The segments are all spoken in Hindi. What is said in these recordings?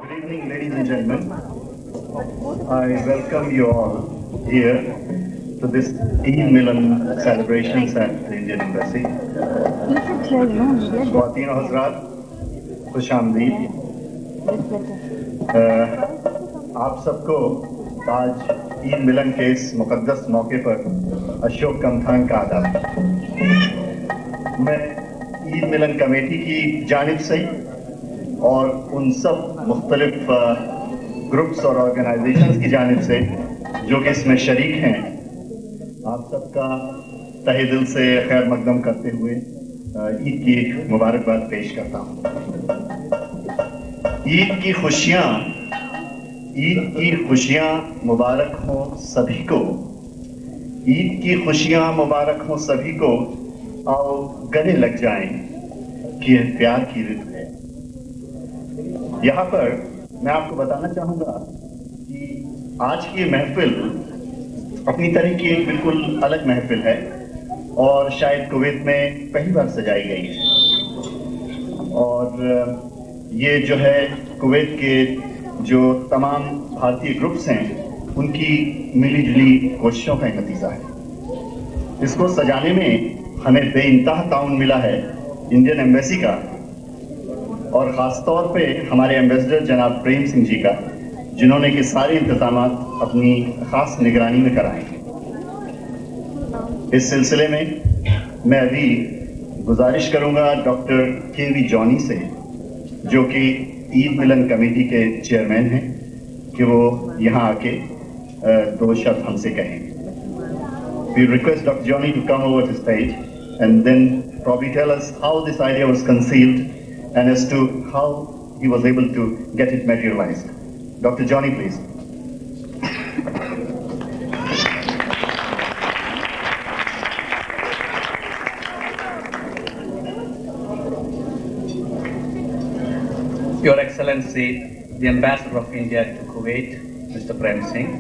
Good evening, ladies and gentlemen. I welccome you all here to this Eid Milan celebrations at the Indian Embassy. Khwateen o Hazrat, खुश आमदीद। आप सबको आज ईद मिलन के इस मुकद्दस मौके पर अशोक कमथान का आदाब। मैं ईद मिलन कमेटी की जानिब से और उन सब मुख्तलिफ ग्रुप्स और ऑर्गेनाइजेशंस की जानिब से जो कि इसमें शरीक हैं, आप सबका तहे दिल से खैर मकदम करते हुए ईद की मुबारकबाद पेश करता हूँ। ईद की खुशियाँ मुबारक हों सभी को। ईद की खुशियाँ मुबारक हों सभी को। आओ गले लग जाएं कि यह प्यार की रित है। यहाँ पर मैं आपको बताना चाहूँगा कि आज की महफिल अपनी तरह की एक बिल्कुल अलग महफिल है और शायद कुवैत में पहली बार सजाई गई है। और ये जो है कुवैत के जो तमाम भारतीय ग्रुप्स हैं उनकी मिली जुली कोशिशों का नतीजा है। इसको सजाने में हमें बेइंतहा ताउन मिला है इंडियन एम्बेसी का और ख़ास तौर पे हमारे एम्बेसडर जनाब प्रेम सिंह जी का, जिन्होंने कि सारे इंतजामात अपनी ख़ास निगरानी में कराए हैं। इस सिलसिले में मैं अभी गुजारिश करूंगा डॉक्टर के.वी. जॉनी से, जो कि ईद मिलन कमेटी के चेयरमैन हैं, कि वो यहाँ आके दो शब्द हमसे कहें। We request Dr. Johnny to come over to stage and then probably tell us how this idea was conceived and as to how he was able to get it materialized. Dr. Johnny, please. Your Excellency, the Ambassador of India to Kuwait, Mr. Prem Singh,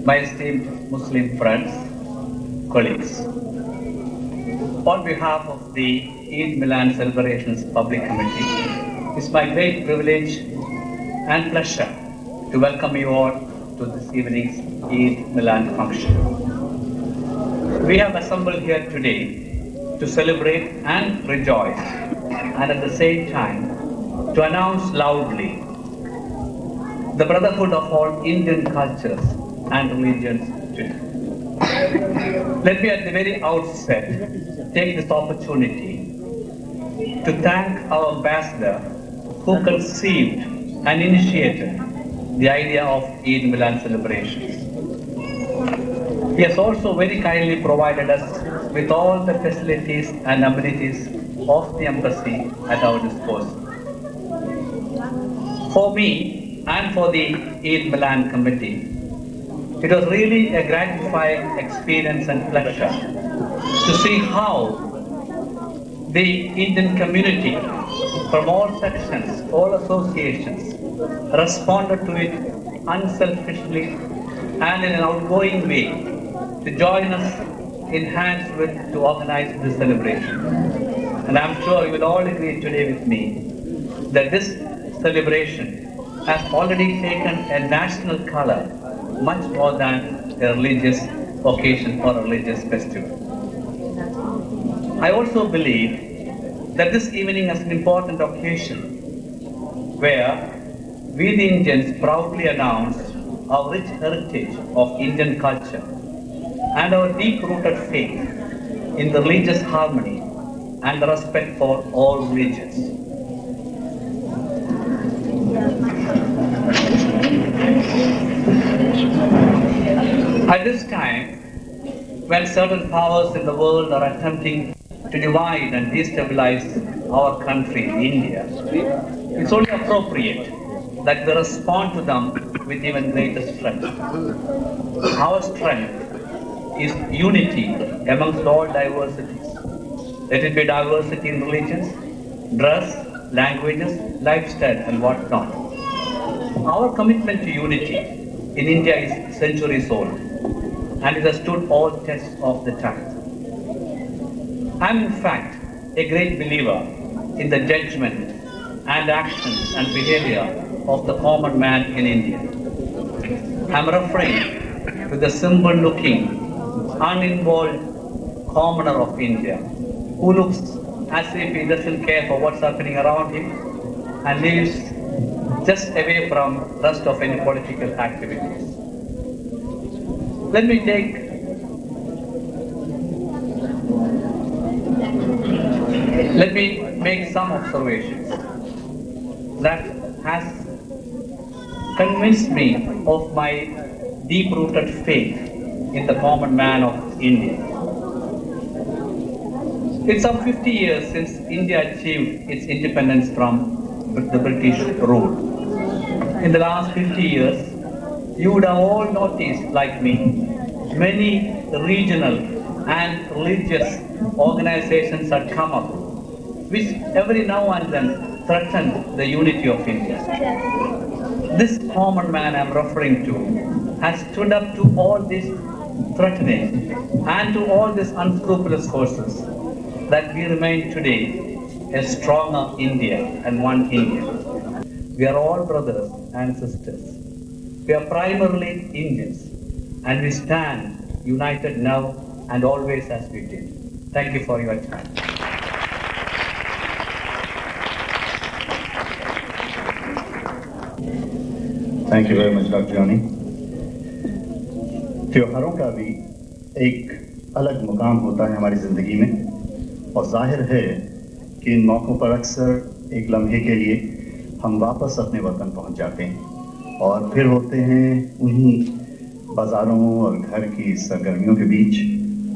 my esteemed Muslim friends, colleagues, on behalf of the Eid Milan Celebrations Public Committee, it's my great privilege and pleasure to welcome you all to this evening's Eid Milan function. We have assembled here today to celebrate and rejoice, and at the same time to announce loudly the brotherhood of all Indian cultures and religions today. Let me at the very outset take this opportunity to thank our ambassador who conceived and initiated the idea of Eid Milan celebrations. He has also very kindly provided us with all the facilities and amenities of the embassy at our disposal. For me and for the Eid Milan committee, it was really a gratifying experience and pleasure to see how the Indian community from all sections, all associations, responded to it unselfishly and in an outgoing way to join us in hands with to organize this celebration. And I'm sure you will all agree today with me that this celebration has already taken a national color much more than a religious occasion or a religious festival. I also believe that this evening is an important occasion where we the Indians proudly announce our rich heritage of Indian culture and our deep-rooted faith in the religious harmony and the respect for all religions. At this time, when certain powers in the world are attempting to divide and destabilize our country, India, it's only appropriate that we respond to them with even greater strength. Our strength is unity amongst all diversities. Let it be diversity in religions, dress, languages, lifestyle, and whatnot. Our commitment to unity in India is centuries old, and it has stood all tests of the time. I am in fact a great believer in the judgment and actions and behavior of the common man in India. I'm referring to the simple-looking, uninvolved commoner of India, who looks as if he doesn't care for what's happening around him and lives just away from rest of any political activities. Let me make some observations that has convinced me of my deep-rooted faith in the common man of India. It's some 50 years since India achieved its independence from the British rule. In the last 50 years, you would have all noticed, like me, many regional and religious organizations had come up, which every now and then threatened the unity of India. This common man I'm referring to has stood up to all this threatening and to all these unscrupulous forces that we remain today a stronger India and one India. We are all brothers and sisters. We are primarily Indians, and we stand united now and always as we did. Thank you for your time. Thank you very much doctor Johnny. त्योहारों का भी एक अलग मुकाम होता है हमारी ज़िंदगी में, और जाहिर है कि इन मौक़ों पर अक्सर एक लम्हे के लिए हम वापस अपने वतन पहुंच जाते हैं और फिर होते हैं उन्हीं बाज़ारों और घर की सरगर्मियों के बीच,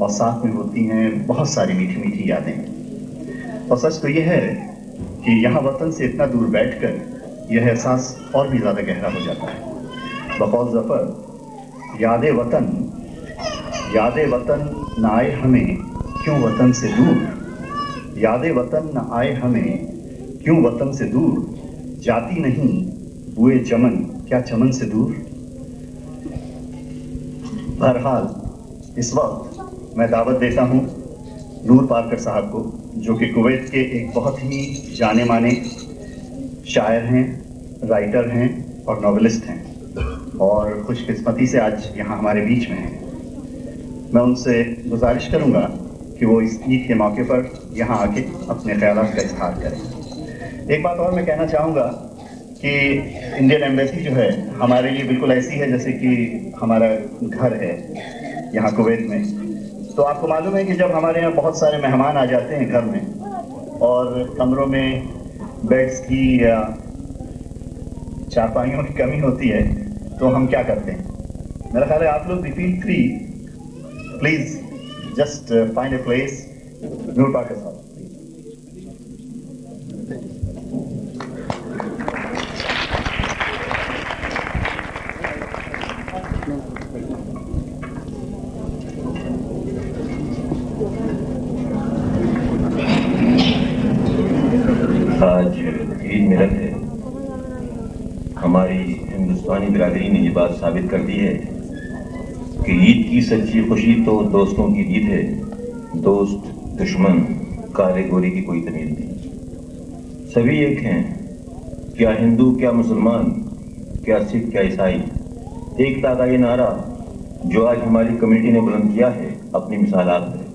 और साथ में होती हैं बहुत सारी मीठी मीठी यादें। और सच तो ये है कि यहाँ वतन से इतना दूर बैठकर यह एहसास और भी ज़्यादा गहरा हो जाता है। बकौल ज़फ़र याद वतन न आए हमें क्यों वतन से दूर, याद वतन न आए हमें क्यों वतन से दूर, जाती नहीं हुए चमन क्या चमन से दूर। बहरहाल इस वक्त मैं दावत देता हूँ नूर पारकर साहब को, जो कि कुवैत के एक बहुत ही जाने माने शायर हैं, राइटर हैं और नॉवेलिस्ट हैं, और खुशकिस्मती से आज यहाँ हमारे बीच में हैं। मैं उनसे गुजारिश करूँगा कि वो इस ईद के मौके पर यहाँ आके अपने ख्यालात का इजहार करें। एक बात और मैं कहना चाहूँगा कि इंडियन एम्बेसी जो है हमारे लिए बिल्कुल ऐसी है जैसे कि हमारा घर है यहाँ कुवैत में। तो आपको मालूम है कि जब हमारे यहाँ बहुत सारे मेहमान आ जाते हैं घर में और कमरों में बेड्स की या चारपाइयों की कमी होती है, तो हम क्या करते हैं? मेरा ख्याल है आप लोग भी feel free, please just find a place. Noor Parkar साहब। आज ईद मिलत है। हमारी हिंदुस्तानी बिरादरी ने ये बात साबित कर दी है कि ईद की सच्ची खुशी तो दोस्तों की ईद है। दोस्त दुश्मन काले गोरे की कोई तमीज नहीं, सभी एक हैं। क्या हिंदू, क्या मुसलमान, क्या सिख, क्या ईसाई। एकता का ये नारा जो आज हमारी कम्युनिटी ने बुलंद किया है अपनी मिसालात है।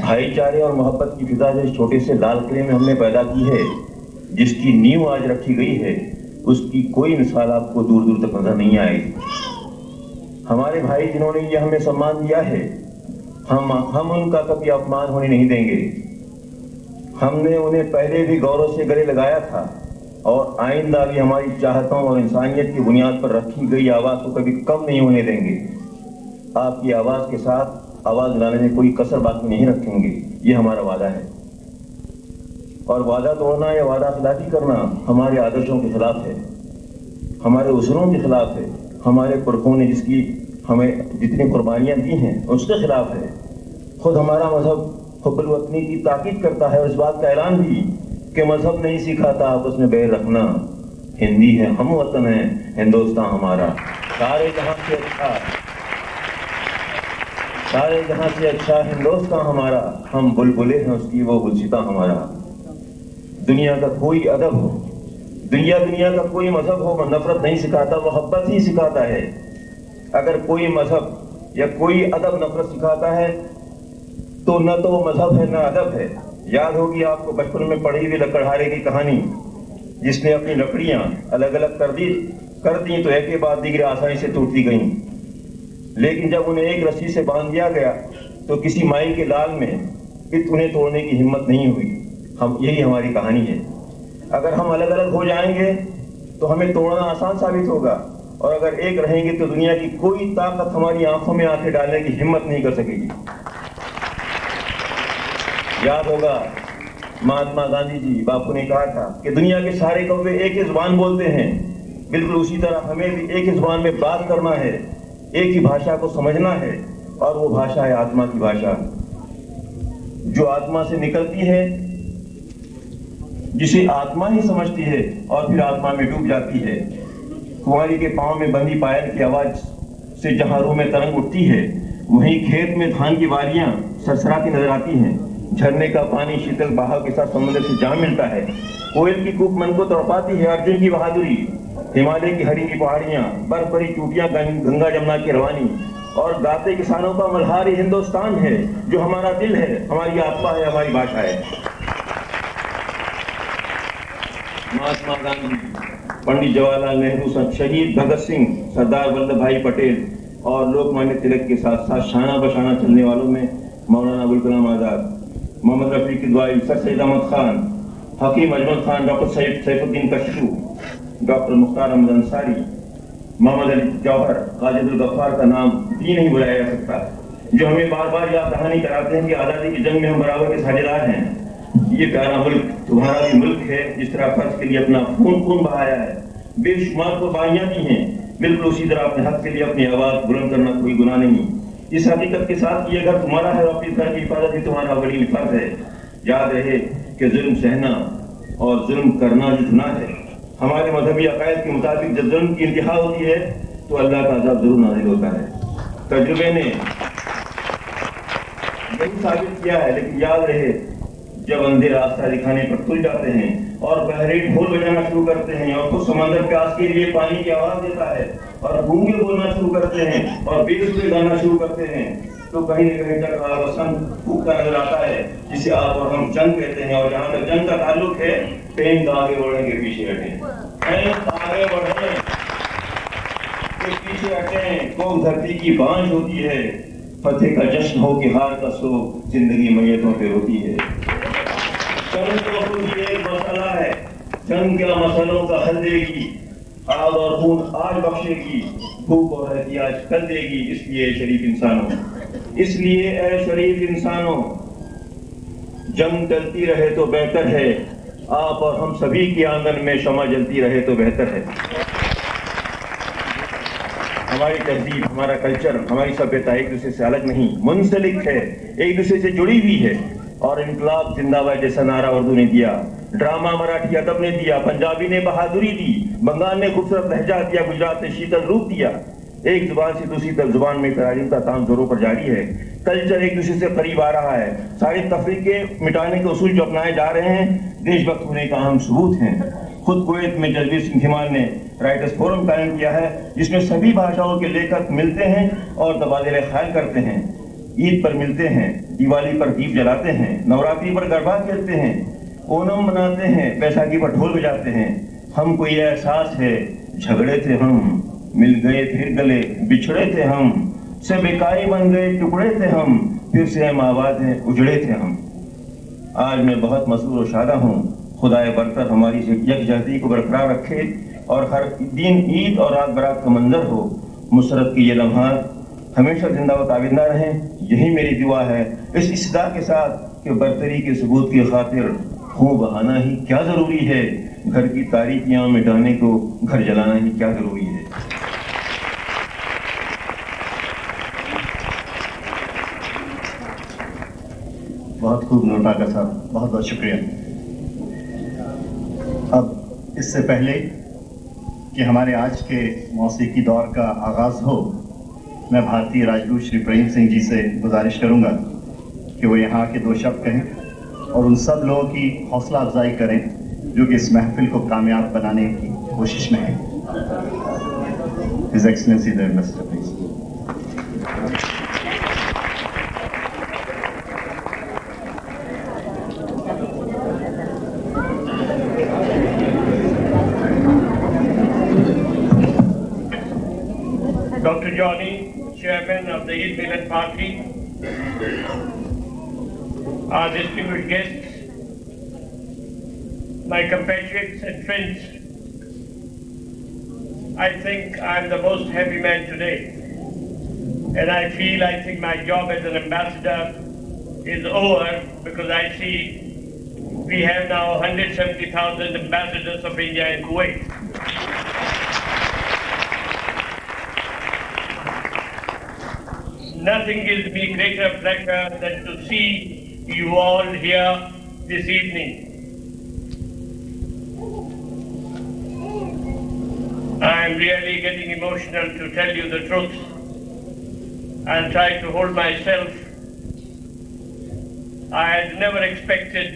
भाईचारे और मोहब्बत की फिजा जो इस छोटे से लाल किले में हमने पैदा की है, जिसकी नींव आज रखी गई है, उसकी कोई मिसाल आपको दूर दूर तक नजर नहीं आएगी। हमारे भाई जिन्होंने ये हमें सम्मान दिया है, हम उनका कभी अपमान होने नहीं देंगे। हमने उन्हें पहले भी गौरव से गले लगाया था और आइंदा भी हमारी चाहतों और इंसानियत की बुनियाद पर रखी गई आवाज को कभी कम नहीं होने देंगे। आपकी आवाज के साथ आवाज लाने में कोई कसर बाकी नहीं रखेंगे, ये हमारा वादा है। और वादा तोड़ना या वादा खिलाफी करना हमारे आदर्शों के खिलाफ है, हमारे उसूलों के खिलाफ है, हमारे पुरखों ने जिसकी हमें जितनी कुर्बानियां दी हैं उसके खिलाफ है। खुद हमारा मजहब हुब्बुल वतनी की ताकीद करता है और इस बात का ऐलान भी कि मजहब नहीं सिखाता आपस में बैर रखना। हिंदी है, हम वतन है, हिंदुस्तान हमारा। सारे जहां से अच्छा हिंदुस्तान हमारा, हम बुलबुले हैं उसकी, वो गुलसिता हमारा। दुनिया का कोई अदब हो, दुनिया का कोई मजहब हो नफरत नहीं सिखाता, मोहब्बत ही सिखाता है। अगर कोई मजहब या कोई अदब नफरत सिखाता है तो न तो वो मजहब है न अदब है। याद होगी आपको बचपन में पढ़ी हुई लकड़हारे की कहानी, जिसने अपनी लकड़ियां अलग अलग कर दी तो एक के बाद दीगरे आसानी से टूटती गईं। लेकिन जब उन्हें एक रस्सी से बांध दिया गया तो किसी माई के लाल में उन्हें तोड़ने की हिम्मत नहीं हुई। यही हमारी कहानी है। अगर हम अलग अलग हो जाएंगे तो हमें तोड़ना आसान साबित होगा, और अगर एक रहेंगे तो दुनिया की कोई ताकत हमारी आंखों में आंखें डालने की हिम्मत नहीं कर सकेगी। याद होगा महात्मा गांधी जी, बापू ने कहा था कि दुनिया के सारे कौवे एक ही जुबान बोलते हैं। बिल्कुल उसी तरह हमें भी एक ही जुबान में बात करना है, एक ही भाषा को समझना है, और वो भाषा है आत्मा की भाषा, जो आत्मा से निकलती है, जिसे आत्मा ही समझती है और फिर आत्मा में डूब जाती है। कुंवारी के पांव में बंदी पायल की आवाज से जहां रूह में तरंग उठती है, वहीं खेत में धान की वालियां सरसराती नजर आती हैं। झरने का पानी शीतल बहाव के साथ समुद्र से जा मिलता है। कोयल की कूक मन को तड़पाती है। अर्जुन की बहादुरी, हिमालय की हरी की पहाड़ियां, बर्फ भरी चोटियां, गंगा जमुना की रवानी, और गाते किसानों का मल्हारी हिंदुस्तान है, जो हमारा दिल है, हमारी आत्मा है, हमारी भाषा है। महात्मा गांधी, पंडित जवाहरलाल नेहरू, शहीद भगत सिंह, सरदार वल्लभ भाई पटेल और लोकमान्य तिलक के साथ साथ शाना बशाना चलने वालों में Maulana Abul Kalam Azad, Mohammad Rafi Kidwai, sir Syed Ahmad Khan, Hakim Ajmal Khan, doctor Saifuddin कशरू, doctor Mukhtar Ahmad Ansari, Mohammad Ali जौहर, काजिदुल गफ्फार का नाम भी नहीं बुलाया जा सकता, जो हमें बार बार याद दहानी कराते हैं कि आज़ादी की जंग में हम बराबर के साझेदार हैं। ये प्यारा मुल्क तुम्हारा भी मुल्क है, जिस तरह फर्ज के लिए अपना खून बहाया है, बेशुमार कुर्बानियां दी हैं, बिल्कुल उसी तरह अपने हक के लिए अपनी आवाज बुलंद करना कोई गुनाह नहीं। इस हकीकत के साथ ये घर तुम्हारा है और इस घर की हिफाजत भी तुम्हारा बड़ी फर्ज है। याद रहे कि जुल्म सहना और जुल्म करना जो गुनाह है। हमारे मजहबी अकायद के मुताबिक जब जुल्म की इंतहा होती है तो अल्लाह का अज़ाब जरूर नाज़िल होता है। तजुर्बे ने यही साबित किया है। लेकिन याद रहे, जब अंधे रास्ता दिखाने पर खुल जाते हैं और बहरे ढोल बजाना शुरू करते हैं और खुद समंदर प्यास के लिए पानी की आवाज देता है और गूंगे बोलना शुरू करते हैं और बेसुरे गाना शुरू करते हैं, तो कहीं न कहीं तक आवासन फूकता नजर आता है, जिसे आप और हम जंग कहते हैं। और जहां तक जंग का ताल्लुक है, प्रेम का आगे बढ़ने के पीछे हटे, आगे बढ़ने के पीछे हटे। कोक धरती की बांझ होती है, फतेह का जश्न हो कि हार का शोक जिंदगी मैयतों पे होती है। जंग तो खुद ही एक मसला है, जंग क्या मसलों का हल देगी, आग और खून आज बख्शेगी, भूख और एहतियाज कर देगी। इसलिए शरीफ इंसानों, जंग चलती रहे तो बेहतर है, आप और हम सभी के आंगन में शमा जलती रहे तो बेहतर है। हमारी तहजीब, हमारा कल्चर, हमारी सभ्यता एक दूसरे से अलग नहीं, मुंसलिक है, एक दूसरे से जुड़ी हुई है। और इनकलाब जिंदाबाद जैसा नारा उर्दू ने दिया, ड्रामा मराठी अदब ने दिया, पंजाबी ने बहादुरी दी, बंगाल ने खूबसूरत लहजा दिया, गुजरात ने शीतल रूप दिया। एक जुबान से दूसरी जुबान में तराजीम का काम जोरों पर जारी है। कल्चर एक दूसरे से करीब आ रहा है। सारी तफरीके मिटाने के उसूल जो अपनाए जा रहे हैं, देशभक्त होने का अहम सबूत हैं। खुद कुवैत में जलबीर सिंह हिमाल ने राइटर्स फोरम कायम किया है, जिसमें सभी भाषाओं के लेखक मिलते हैं और तबादले ख्याल करते हैं। ईद पर मिलते हैं, दिवाली पर दीप जलाते हैं, नवरात्रि पर गरबा खेलते हैं, ओणम मनाते हैं, बैसाखी पर ढोल बजाते हैं। हमको ये एहसास है, झगड़े थे हम, मिल गए फिर गले, बिछड़े थे हम, से बेकाई बन गए टुकड़े थे हम, फिर से हम आवाज़ें उजड़े थे हम। आज मैं बहुत मसरूर और शादा हूँ। खुदाए बरतर हमारी यकजहती को बरकरार रखे और हर दिन ईद और रात बरात का मंजर हो। मुसरत की ये लम्हात हमेशा जिंदा व ताबिंदा रहें, यही मेरी दुआ है। इस इस्दा के साथ कि बरतरी के सबूत की खातिर खून बहाना ही क्या जरूरी है, घर की तारीकियां मिटाने को घर जलाना ही क्या जरूरी है। बहुत खूब नोटाकर साहब, बहुत बहुत शुक्रिया। अब इससे पहले कि हमारे आज के मौसीकी दौर का आगाज हो, मैं भारतीय राजदूत श्री प्रेम सिंह जी से गुजारिश करूंगा कि वो यहाँ के दो शब्द कहें और उन सब लोगों की हौसला अफजाई करें जो कि इस महफिल को कामयाब बनाने की कोशिश में है। His Excellency the Ambassador, please. Dr. Johnny, Chairman of the Eid Milan Party, our distinguished guests, my compatriots and friends, I think I'm the most happy man today. And I think my job as an ambassador is over, because I see we have now 170,000 ambassadors of India in Kuwait. Nothing gives me greater pleasure than to see you all here this evening. I am really getting emotional, to tell you the truth. I'll try to hold myself. I had never expected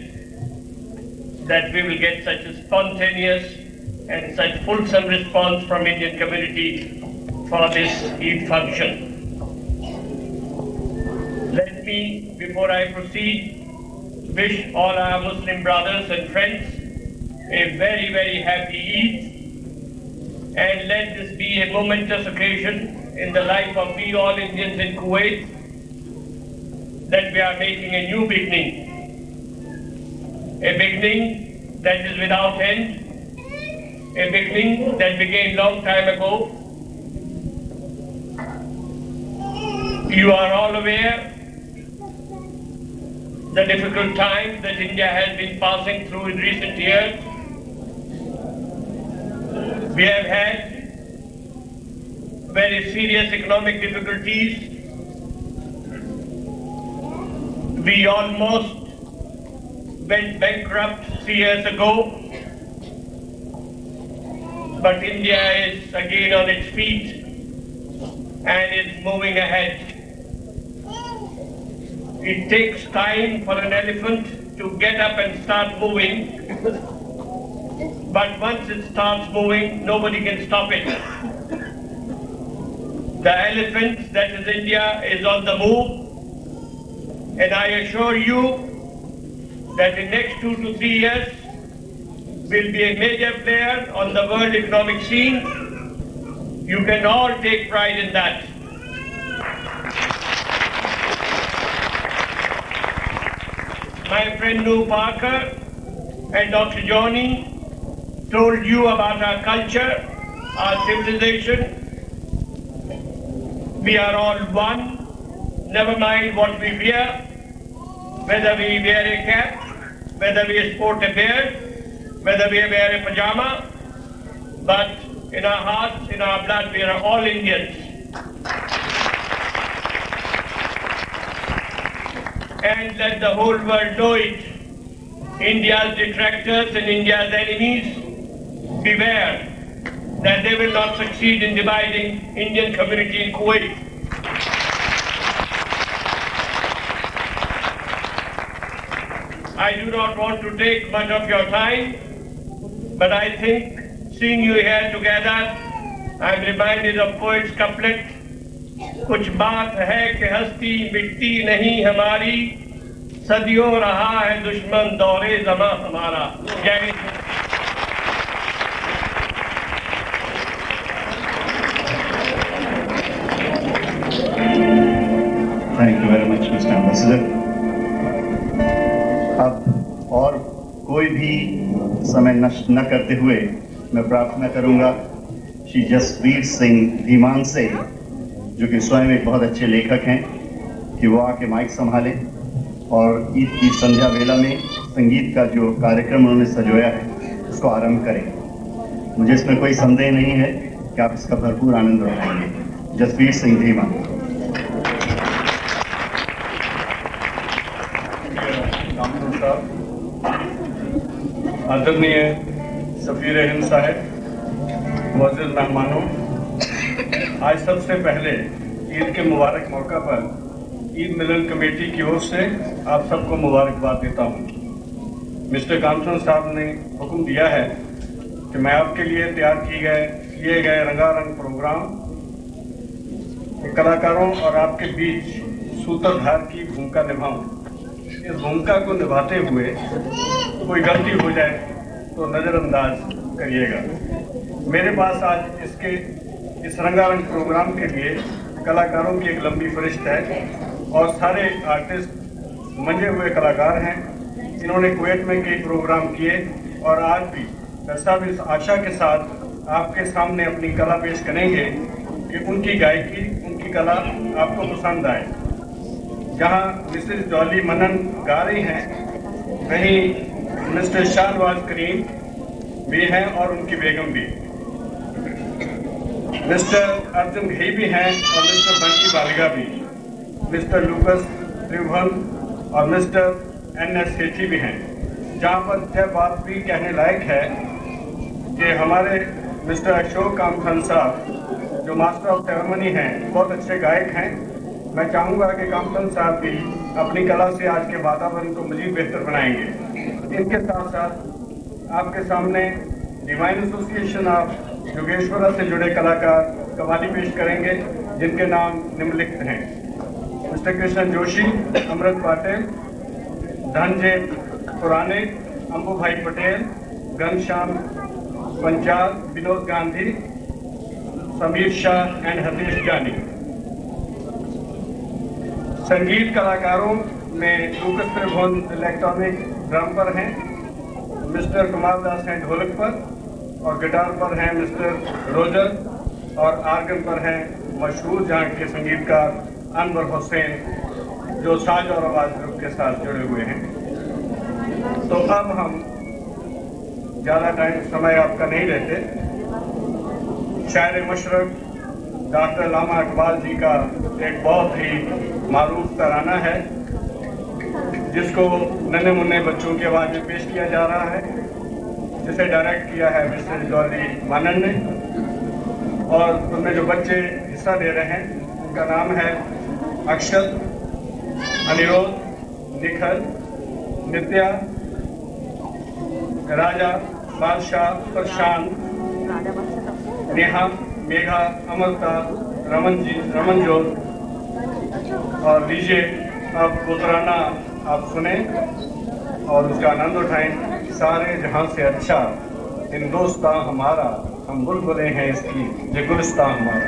that we will get such a spontaneous and such fulsome response from Indian community for this Eid function. Let me, before I proceed, wish all our Muslim brothers and friends a very, very happy Eid. And let this be a momentous occasion in the life of we all Indians in Kuwait, that we are making a new beginning. A beginning that is without end. A beginning that began long time ago. You are all aware the difficult times that India has been passing through in recent years. We have had very serious economic difficulties. We almost went bankrupt 3 years ago. But India is again on its feet and is moving ahead. It takes time for an elephant to get up and start moving. But once it starts moving, nobody can stop it. The elephant, that is India, is on the move. And I assure you that in the next 2 to 3 years, will be a major player on the world economic scene. You can all take pride in that. My friend Lou Parker and Dr. Johnny told you about our culture, our civilization. We are all one, never mind what we wear, whether we wear a cap, whether we sport a beard, whether we wear a pajama, but in our hearts, in our blood, we are all Indians. And let the whole world know it. India's detractors and India's enemies, beware that they will not succeed in dividing Indian community in Kuwait. I do not want to take much of your time, but I think seeing you here together, I am reminded of poet's couplet, कुछ बात है कि हस्ती मिटती नहीं हमारी, सदियों रहा है दुश्मन दौरे ज़मां हमारा। जय Hind. Thank you very much, Mr. Ambassador. अब और कोई भी समय नष्ट न करते हुए मैं प्रार्थना करूंगा श्री जसवीर सिंह धीमान से, जो कि स्वयं एक बहुत अच्छे लेखक हैं, कि वो आके माइक संभालें और ईद की संध्या वेला में संगीत का जो कार्यक्रम उन्होंने सजोया है उसको आरंभ करें। मुझे इसमें कोई संदेह नहीं है कि आप इसका भरपूर आनंद उठाएंगे। जसवीर सिंह धीमान। आदरणीय सफीर हिंद साहब, मुअज़्ज़िज़ मेहमानों, आज सबसे पहले ईद के मुबारक मौका पर ईद मिलन कमेटी की ओर से आप सबको मुबारकबाद देता हूँ। मिस्टर कामचंद साहब ने हुक्म दिया है कि मैं आपके लिए तैयार किए गए रंगारंग प्रोग्राम कलाकारों और आपके बीच सूत्रधार की भूमिका निभाऊं। इस भूमिका को निभाते हुए कोई गलती हो जाए तो नज़रअंदाज करिएगा। मेरे पास आज इस रंगारंग प्रोग्राम के लिए कलाकारों की एक लंबी फहरिस्त है और सारे आर्टिस्ट मंजे हुए कलाकार हैं। इन्होंने कुवैत में कई प्रोग्राम किए और आज भी सब इस आशा के साथ आपके सामने अपनी कला पेश करेंगे कि उनकी गायकी, उनकी कला आपको पसंद आए। जहां मिसेस डॉली मनन गा रही हैं, वहीं मिस्टर शाहनवाज करीम भी हैं और उनकी बेगम भी, मिस्टर अर्जुन घई भी हैं और मिस्टर बंकी बालिगा भी, मिस्टर लूकस त्रिभुवन और मिस्टर एन.एस. सेठी भी हैं। जहां पर यह बात भी कहने लायक है कि हमारे मिस्टर अशोक कामखान साहब जो मास्टर ऑफ सेरेमनी हैं, बहुत अच्छे गायक हैं। मैं चाहूँगा कि कामखान साहब भी अपनी कला से आज के वातावरण को मज़ीद बेहतर बनाएंगे। इनके साथ साथ आपके सामने डिवाइन एसोसिएशन ऑफ योगेश्वरा से जुड़े कलाकार कव्वाली पेश करेंगे, जिनके नाम निम्नलिखित हैं: मिस्टर कृष्ण जोशी, अमृत पाटिल, धनजय पुराने, अंबू भाई पटेल, घनश्याम पंचाल, विनोद गांधी, समीर शाह एंड हतीश जानी। संगीत कलाकारों में लूकस त्रिभुवन इलेक्ट्रॉनिक ड्रम पर हैं, मिस्टर कुमार दास हैं ढोलक पर और गिटार पर हैं मिस्टर रोजर और आर्गन पर हैं मशहूर जहां के संगीतकार अनवर हुसैन जो साज और आवाज ग्रुप के साथ जुड़े हुए हैं। तो अब हम ज़्यादा समय आपका नहीं लेते। शायर मशरक डॉक्टर अल्लामा इकबाल जी का एक बहुत ही मारूफ तराना है, जिसको नन्हे मुन्ने बच्चों की आवाज़ में पेश किया जा रहा है, जिसे डायरेक्ट किया है मिस्टर डॉली मानन ने। और उनमें जो बच्चे हिस्सा दे रहे हैं उनका नाम है अक्षत, अनिरोध, निखल, नित्या, राजा, बादशाह, प्रशांत, नेहा, मेघा, अमृता, रमनजोत। और लीजिए अब वो तराना आप सुने और उसका आनंद उठाएं। सारे जहां से अच्छा हिंदुस्तान हमारा, हम बुलबुलें हैं इसकी, ये गुलिस्तान हमारा।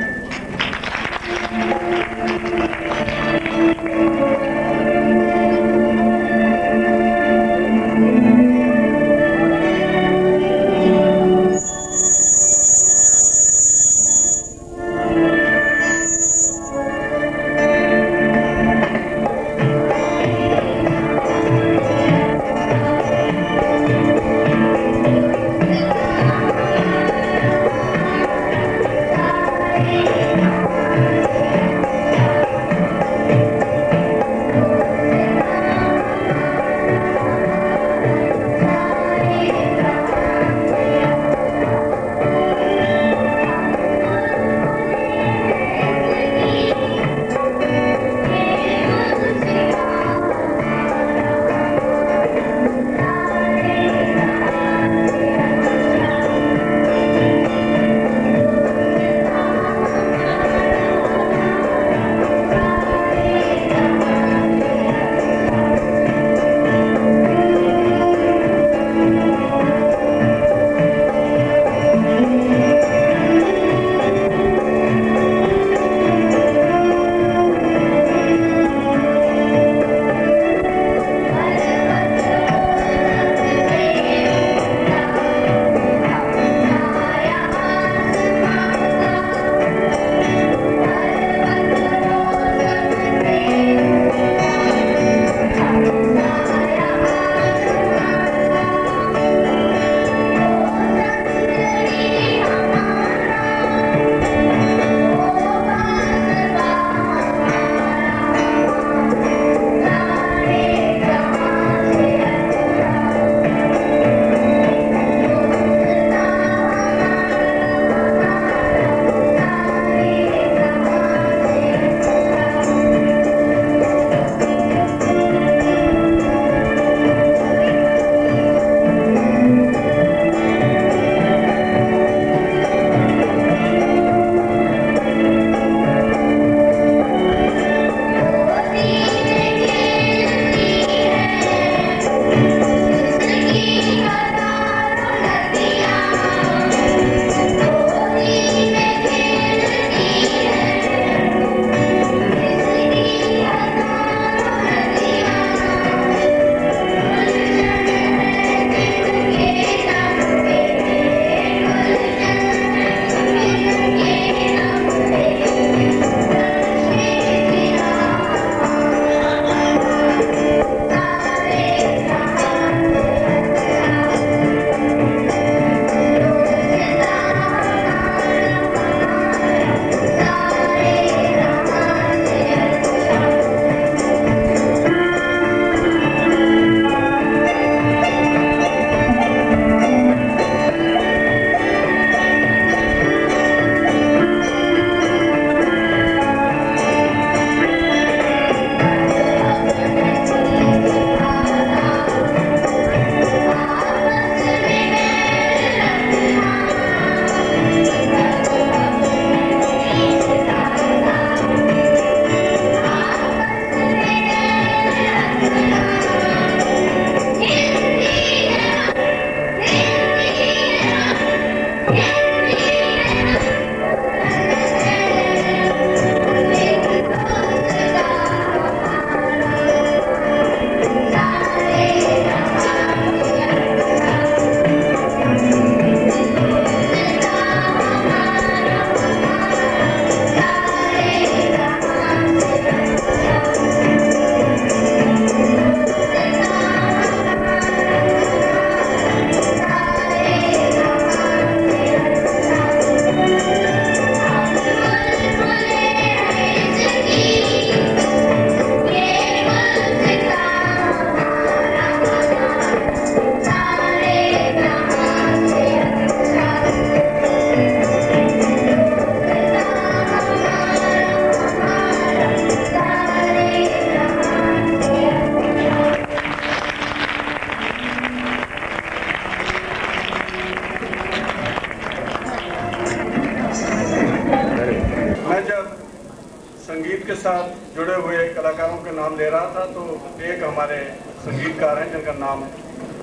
के साथ जुड़े हुए कलाकारों के नाम ले रहा था, तो एक हमारे संगीतकार हैं जिनका नाम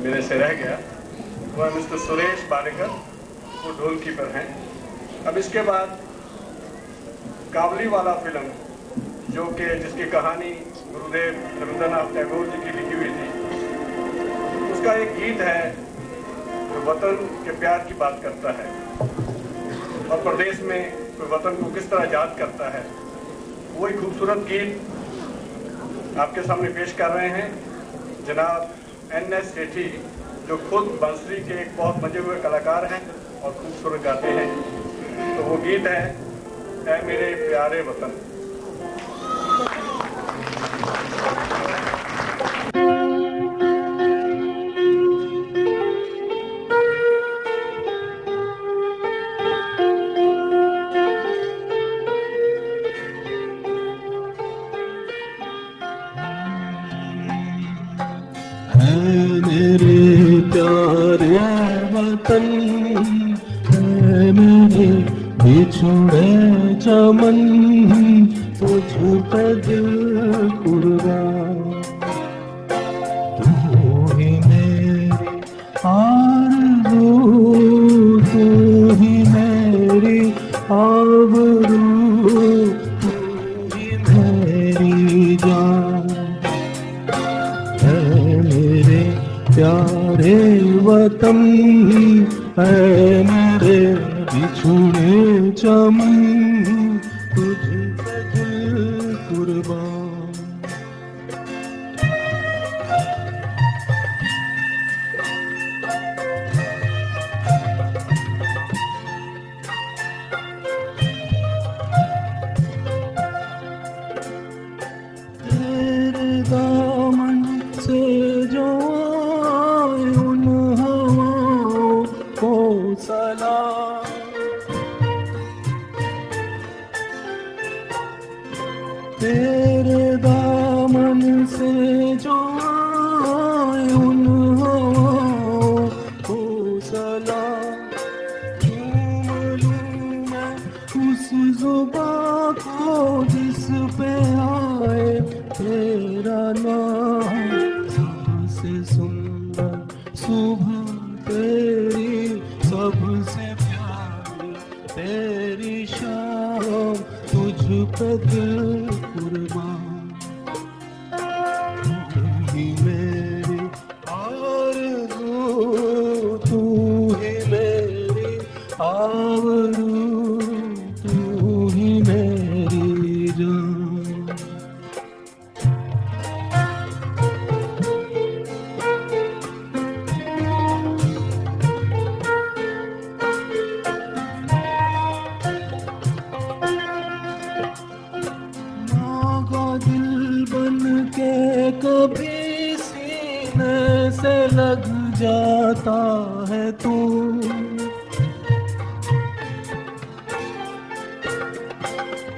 मेरे से रह गया, वह मिस्टर सुरेश बालेकर, वो ढोलकी पर हैं। अब इसके बाद काबली वाला फिल्म, जो कि जिसकी कहानी गुरुदेव रविंद्रनाथ टैगोर जी की लिखी हुई थी, उसका एक गीत है जो वतन के प्यार की बात करता है और प्रदेश में कोई वतन को किस तरह याद करता है। वही खूबसूरत गीत आपके सामने पेश कर रहे हैं जनाब NS सेठी, जो खुद बांसुरी के एक बहुत मजे हुए कलाकार हैं और खूबसूरत गाते हैं। तो वो गीत है ऐ मेरे प्यारे वतन। मेरे प्यारे वतन, मेरे बिछुड़े चमन, तुझ पे दिल कुर्बान। तू ही मेरी आरज़ू, तू ही मेरी आबरू, तू ही मेरी जान। मेरे प्यारे वतन, है मेरे बिछुड़े चमन, तुझ पे दिल कुर्बान। तेरे दामन से जो आए उन हवाओं को सलाम। तेरे दामन से जो आए उन हवाओं को सलाम। चूम लूं मैं उस जुबां को जिस पे आए तेरा नाम। सबसे सुंदर सुबह तेरी, सबसे प्यारी तेरी शाम, तुझ पे दिल कुर्बान। तू ही मेरी आरज़ू, तू ही मेरी आबरू, तू ही मेरी जान। दिल बन के कभी सीने से लग जाता है तू।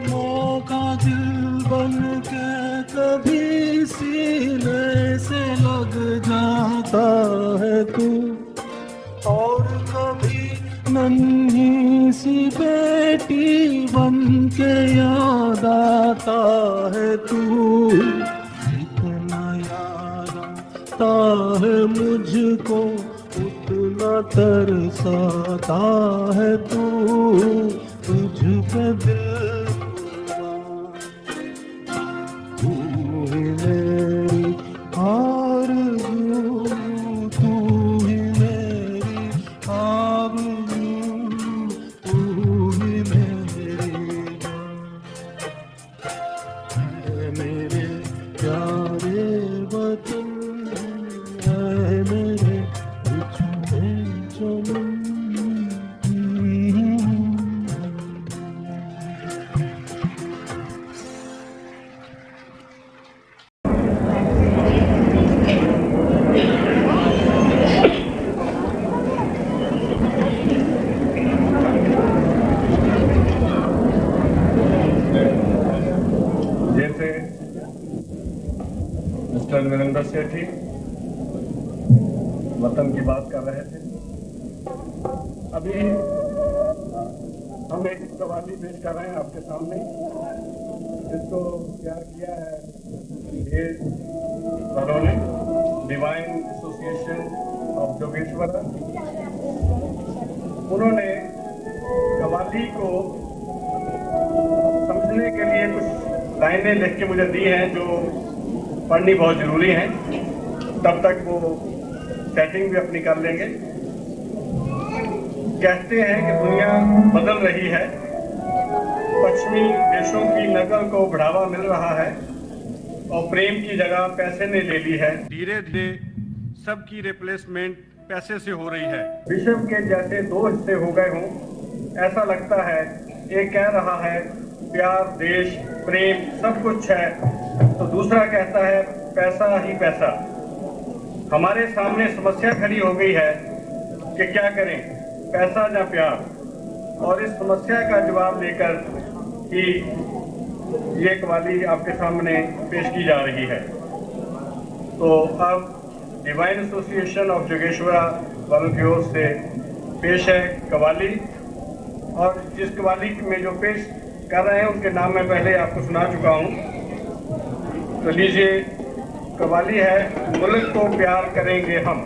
मौका दिल बन के कभी सीने से लग जाता है तू। और कभी नन्ही सी बेटी बन के याद आता है तू। इतना याद आता है मुझको, उतना तरसाता है तू। तुझ पे दिल कुर्बान। तू ही मेरी आरज़ू, तू ही मेरी आबरू, तू ही मेरी जान। है मेरे प्यारे वतन, है मेरे बिछुड़े चमन। जैसे मिस्टर वीरेंद्र सेठी वतन की बात कर रहे थे, अभी हम एक कव्वाली पेश कर रहे हैं आपके सामने। जिसको तैयार किया है ये वालों ने, डिवाइन एसोसिएशन ऑफ जोगेश्वरा। उन्होंने कव्वाली को समझने के लिए कुछ लाइनें लिख के मुझे दी हैं जो पढ़नी बहुत ज़रूरी हैं। तब तक वो सेटिंग भी अपनी कर लेंगे। कहते हैं कि दुनिया बदल रही है, पश्चिमी देशों की नकल को बढ़ावा मिल रहा है और प्रेम की जगह पैसे ने ले ली है। धीरे धीरे सबकी रिप्लेसमेंट पैसे से हो रही है। विश्व के जैसे दो हिस्से हो गए हों, ऐसा लगता है। एक कह रहा है प्यार, देश, प्रेम सब कुछ है, तो दूसरा कहता है पैसा ही पैसा। हमारे सामने समस्या खड़ी हो गई है कि क्या करें, पैसा या प्यार। और इस समस्या का जवाब लेकर ही ये कव्वाली आपके सामने पेश की जा रही है। तो अब डिवाइन एसोसिएशन ऑफ जोगेश्वरा वालों की ओर से पेश है कव्वाली। और जिस कव्वाली में जो पेश कर रहे हैं उनके नाम मैं पहले आपको सुना चुका हूँ। तो लीजिए, कव्वाली है मुल्क को प्यार करेंगे हम।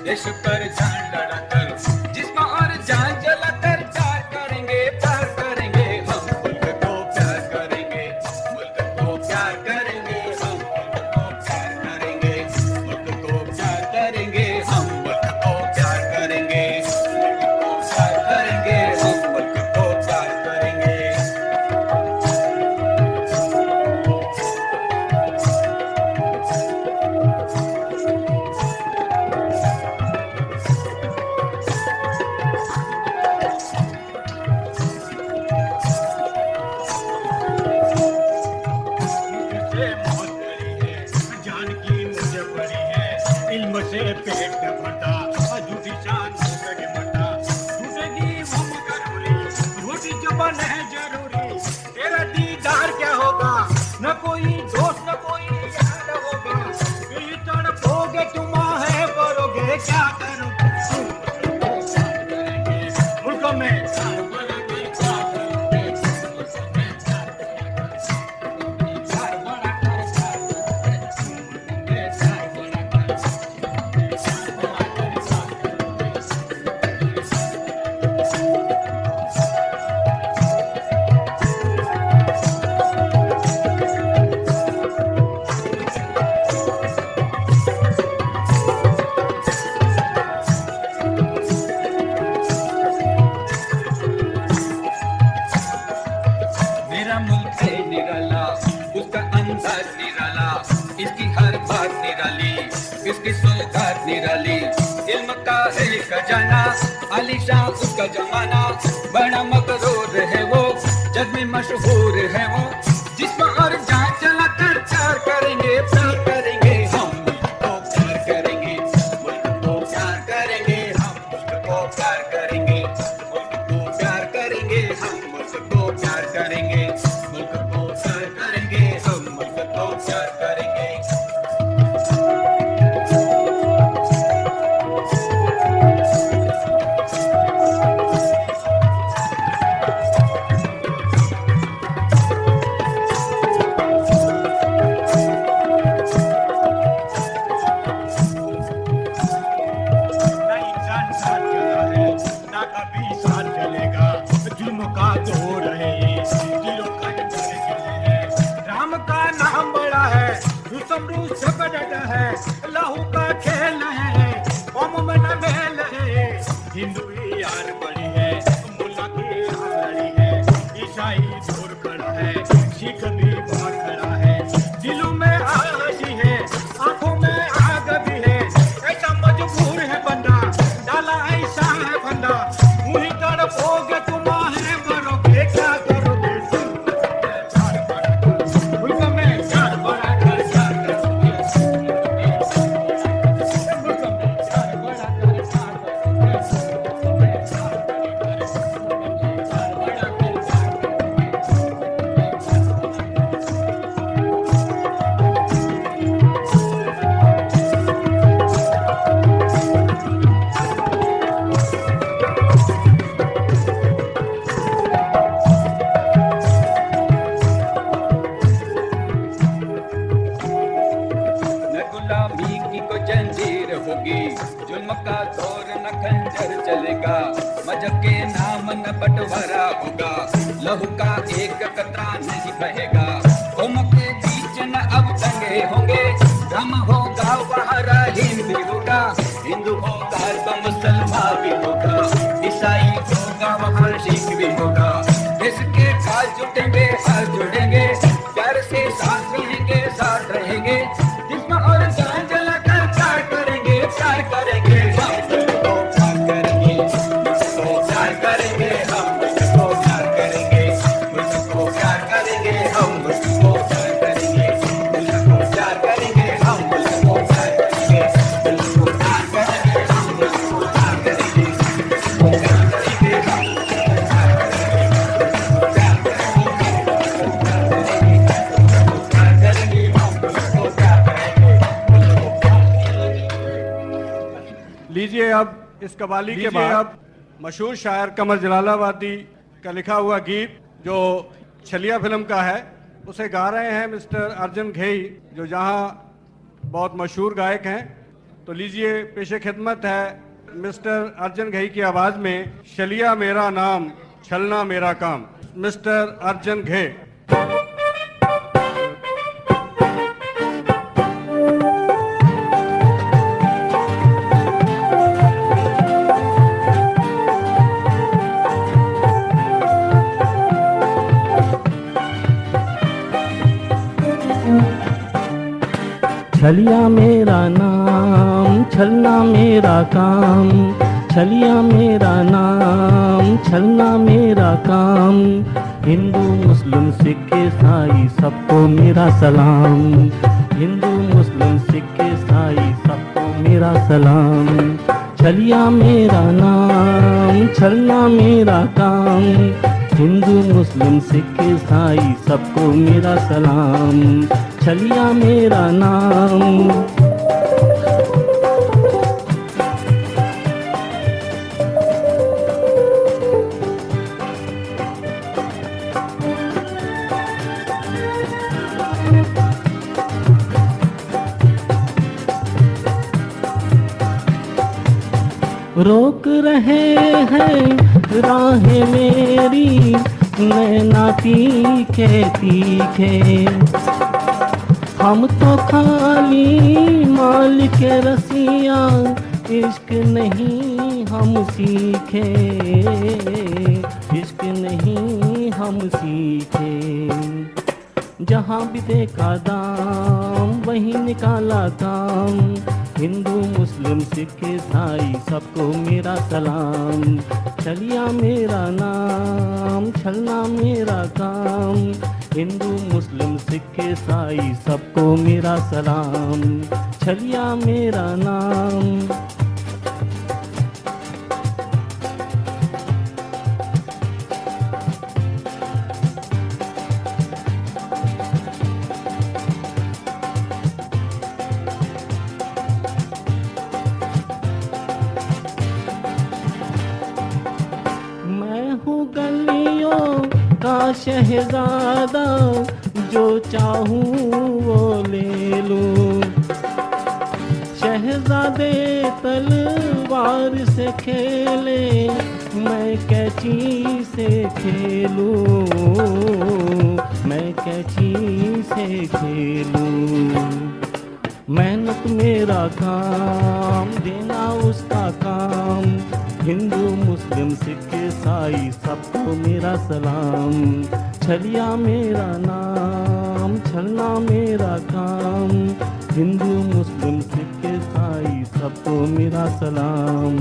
देश पर जान लड़ाकर, जिस्म और जान जलाकर प्यार करेंगे, प्यार करेंगे हम मुल्क को प्यार करेंगे, मुल्क को प्यार करेंगे हम मुल्क को प्यार करेंगे, मुल्क को प्यार करेंगे हम मुल्क को प्यार करेंगे, मुल्क को प्यार करेंगे हम मुल्क को प्यार करेंगे। से पेट फटा झूठी शान मटा टूटेगी हम करोली, रोटी जबान है जरूरी। तेरा दीदार क्या होगा, न कोई दोस्त न कोई यार होगा। यही तड़पोगे तुम है करोगे, क्या करोगे मुल्क में इसकी सौगात निराली, इल्म का है खजाना, आलीशान उसका जमाना, बड़ा मकरूर है वो, जग में मशहूर है वो। जिस्म और जान चलाकर प्यार करेंगे, प्यार करेंगे हम मुल्क को प्यार करेंगे, मुल्क को प्यार करेंगे हम मुल्क को प्यार करेंगे, मुल्क को प्यार करेंगे हम मुल्क को प्यार करेंगे, मुल्क को प्यार करेंगे हम मुल्क को प्यार करेंगे। समरू सब डटा है लहू का खेल है कौम में न मेल है हिंदू यार बड़ी है मुल्ला की लड़ी है ईसाई दूर खड़ा है सिख भी बाहर खड़ा है दिलों में आशी है आंखों में आग भी है ऐसा मजबूर है बंदा डाला ऐसा है बंदा मुही तड़पोगे तुम्हारे मरोगे क्या करोगे मुल्क में चार बड़ा कर चार करोगे मुल्क में चार बड़ा कर चार करोगे चार बड़ा कर चार न गुलामी की कोई जंजीर होगी जुल्म का दौर न खंजर चलेगा मजहब के नाम न बंटवारा होगा लहू का एक कतरा नहीं बहेगा कौम के बीच न अब दंगे होंगे धर्म होगा वहारा हिंदू होगा हिंदू होगा तो मुसलमान भी होगा ईसाई होगा वहाँ सिख भी होगा देश के काज जुटेंगे हाथ जुड़ेंगे प्यार से साथ रहेंगे जिस्म और जान जलाकर प्यार करेंगे प्यार करेंगे मुझको प्यार करेंगे मुझको प्यार करेंगे हम मुझको प्यार करेंगे मुझको प्यार करेंगे हम मुझको प्यार करेंगे मुझको प्यार करेंगे हम मुझको प्यार करेंगे मुझको प्यार करेंगे हम मुझको प्यार करेंगे मुझको प्यार करेंगे हम लीजिए अब इस कवाली के बाद मशहूर शायर कमर जलालाबादी का लिखा हुआ गीत जो छलिया फिल्म का है उसे गा रहे हैं मिस्टर अर्जुन घेई जो जहां बहुत मशहूर गायक हैं। तो लीजिए पेशे खिदमत है मिस्टर अर्जुन घेई की आवाज में छलिया मेरा नाम छलना मेरा काम। मिस्टर अर्जुन घे। छलिया मेरा नाम छलना मेरा काम छलिया मेरा नाम छलना मेरा काम हिंदू मुस्लिम सिख ईसाई सबको मेरा सलाम हिंदू मुस्लिम सिख ईसाई सबको मेरा सलाम छलिया मेरा नाम छलना मेरा काम हिंदू मुस्लिम सिख ईसाई सबको मेरा सलाम छलिया मेरा नाम। रोक रहे हैं राहें मेरी नैना तीखे तीखे हम तो खाली माल के रसिया इश्क नहीं हम सीखे इश्क नहीं हम सीखे जहाँ भी देखा दाम वहीं निकाला काम हिंदू मुस्लिम सिख ईसाई सबको मेरा सलाम छलिया मेरा नाम छलना मेरा काम हिंदू मुस्लिम सिख ईसाई सबको मेरा सलाम छलिया मेरा नाम। का शहजादा जो चाहूँ वो ले लूँ शहजादे तलवार से खेले मैं कैंची से खेलूँ मैं मैं कैची से खेलूं। मेहनत मेरा काम, देना उसका काम, हिंदू मुस्लिम सिख ईसाई सबको मेरा सलाम। छलिया मेरा नाम, छलना मेरा काम, हिंदू मुस्लिम सिख ईसाई सबको मेरा सलाम।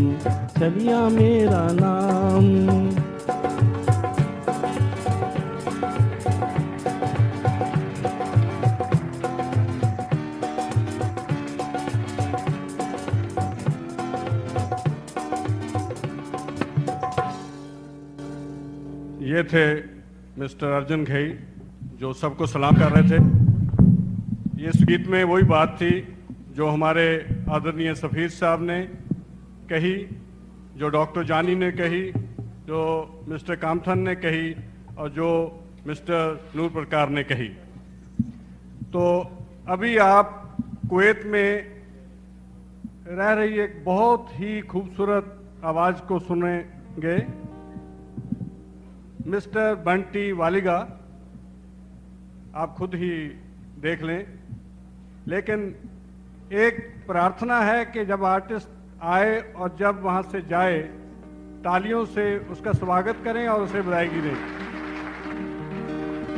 छलिया मेरा नाम। ये थे मिस्टर अर्जुन घेई जो सबको सलाम कर रहे थे। ये इस गीत में वही बात थी जो हमारे आदरणीय सफ़ीर साहब ने कही, जो डॉक्टर जानी ने कही, जो मिस्टर कामथन ने कही और जो मिस्टर नूर प्रकार ने कही। तो अभी आप कुवैत में रह रही एक बहुत ही खूबसूरत आवाज़ को सुनेंगे, मिस्टर बंटी वालिगा। आप खुद ही देख लें, लेकिन एक प्रार्थना है कि जब आर्टिस्ट आए और जब वहाँ से जाए तालियों से उसका स्वागत करें और उसे विदायगी दें।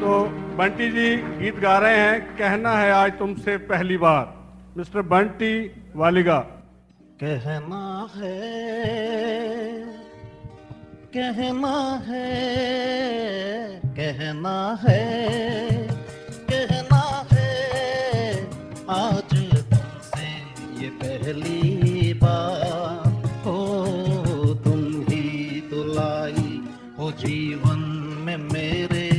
तो बंटी जी गीत गा रहे हैं, कहना है आज तुमसे पहली बार। मिस्टर बंटी वालिगा। कहना है, कहना है, कहना है, कहना है आज तुमसे ये पहली बार हो। तुम ही तो लाई हो जीवन में मेरे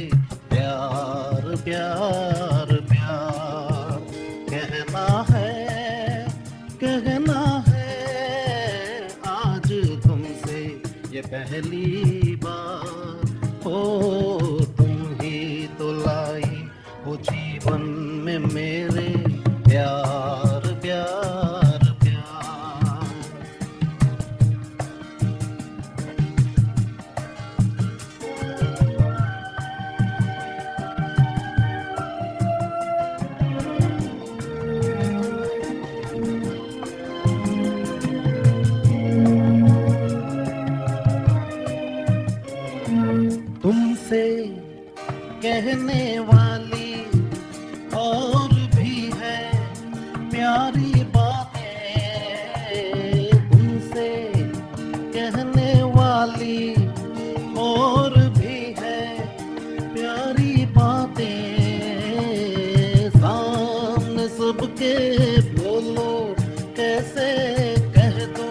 प्यार प्यार प्यार। कहना है, कहना है आज तुमसे ये पहली बार हो। तुम ही तो लाई हो जीवन में मेरे प्यार प्यार प्यार। तुमसे कहने वाली और भी है प्यारी बातें। तुमसे कहने वाली और भी है प्यारी बातें। सामने सबके बोलो, कैसे कह दो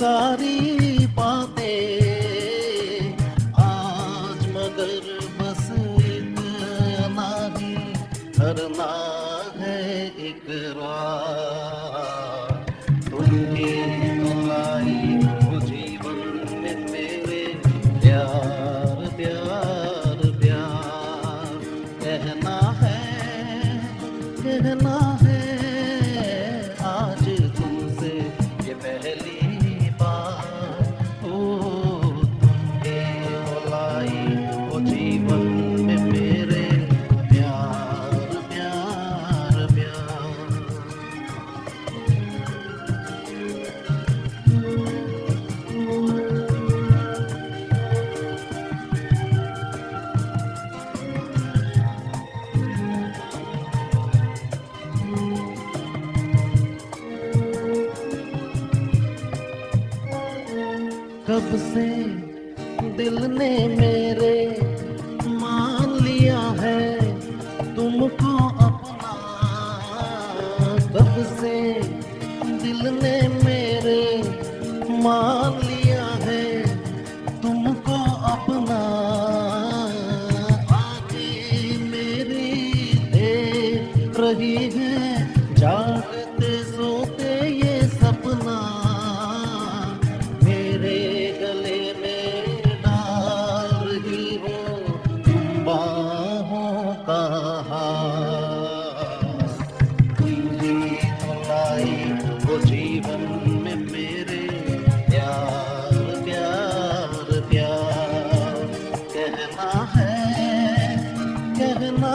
सारी बातें। करना है इकरार। तुम ही तो लाई हो जीवन में मेरे प्यार प्यार प्यार। कहना है, कहना है आज तुमसे ये पहली बार हो। तुम ही तो लाई हो जीवन में मेरे प्यार प्यार प्यार। कब से दिल ने मेरे मान लिया है तुमको अपना। कब से दिल ने मेरे मान लिया है तुमको अपना। आगे मेरी देख रही है जागते सोते ये सपना। मेरे गले में डाल रही हो तुम बाहों का हार। तुम ही तो लाई हो जीवन में मेरे प्यार प्यार प्यार। कहना है, कहना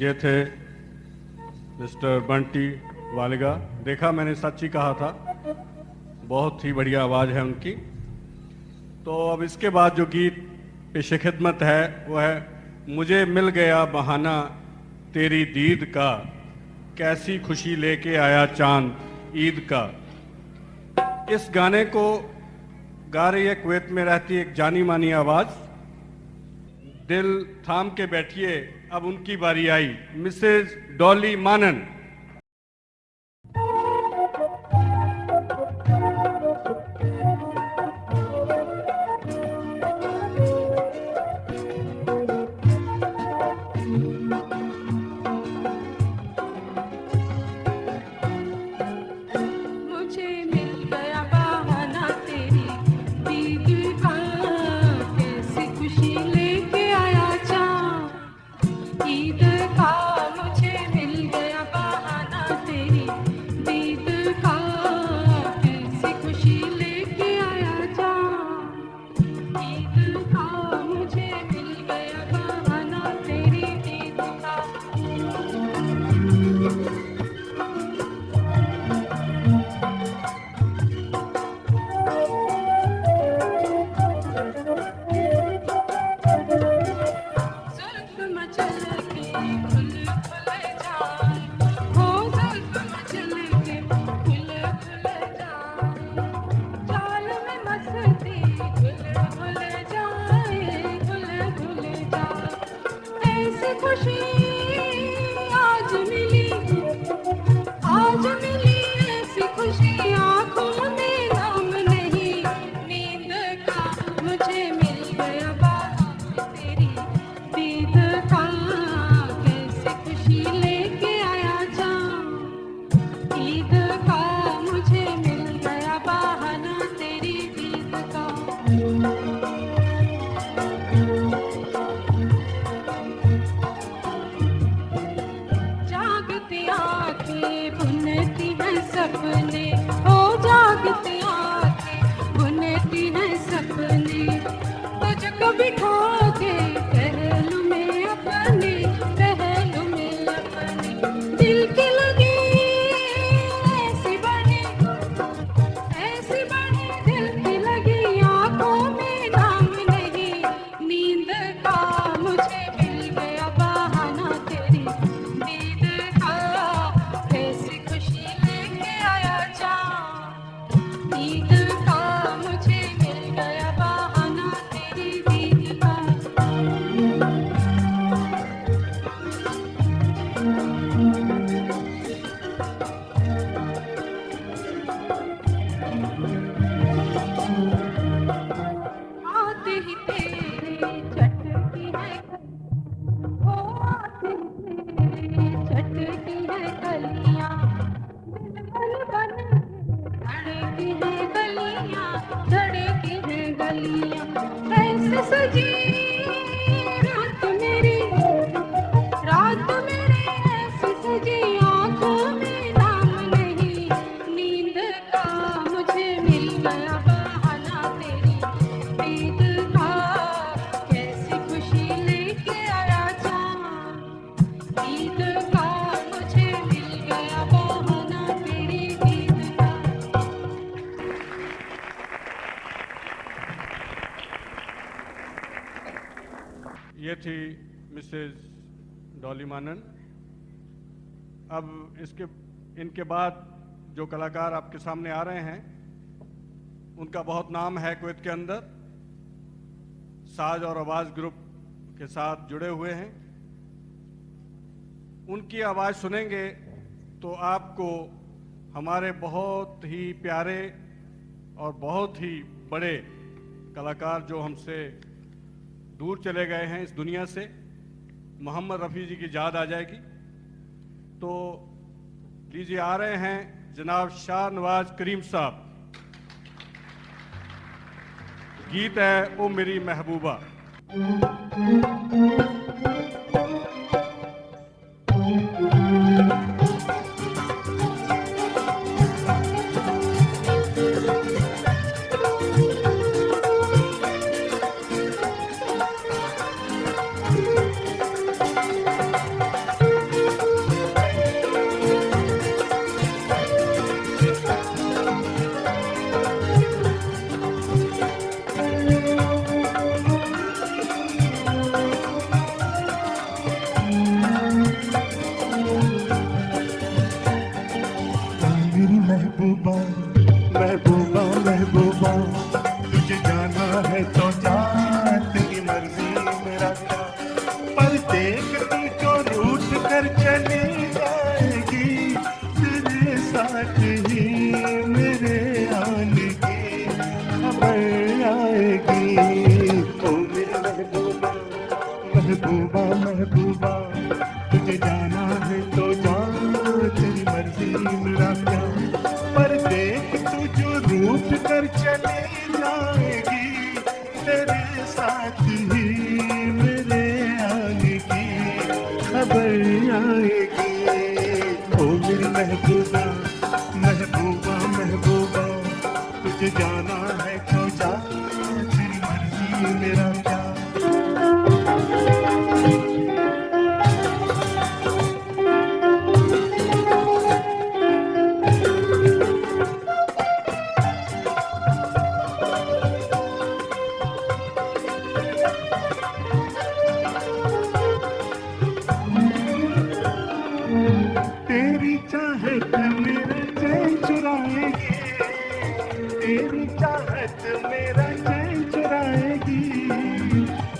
ये थे मिस्टर बंटी वालिगा। देखा, मैंने सच ही कहा था, बहुत ही बढ़िया आवाज़ है उनकी। तो अब इसके बाद जो गीत पेश खिदमत है वो है मुझे मिल गया बहाना तेरी दीद का, कैसी खुशी लेके आया चांद ईद का। इस गाने को गा रही है कुवैत में रहती एक जानी मानी आवाज़। दिल थाम के बैठिए, अब उनकी बारी आई, मिसेज डॉली मानन। ये थी मिसेज डॉली मानन। अब इनके बाद जो कलाकार आपके सामने आ रहे हैं उनका बहुत नाम है कुवैत के अंदर, साज और आवाज़ ग्रुप के साथ जुड़े हुए हैं। उनकी आवाज़ सुनेंगे तो आपको हमारे बहुत ही प्यारे और बहुत ही बड़े कलाकार जो हमसे दूर चले गए हैं इस दुनिया से, मोहम्मद रफ़ी जी की याद आ जाएगी। तो लीजिए, आ रहे हैं जनाब शाह नवाज करीम साहब। गीत है ओ मेरी महबूबा। महबूबा तुझे जाना है तो जा, तेरी मर्जी मेरा क्या। पर देख तू जो रूठ कर चली जाएगी, तेरे साथ ही मेरे आने की खबर आएगी। ओ मेरे महबूबा महबूबा महबूबा तुझे जाना है तो जा, तेरी मर्जी मेरा क्या। पर देख तू जो रूठ कर चली जाएगी, तेरे साथ ही मेरे आने की खबर आएगी। ओ मेरी महबूबा महबूबा महबूबा तुझे जाना है तो जा, तेरी मर्जी मेरा क्या। तेरी चाहत मेरा चैन चुराएगी, तेरी चाहत मेरा चैन चुराएगी,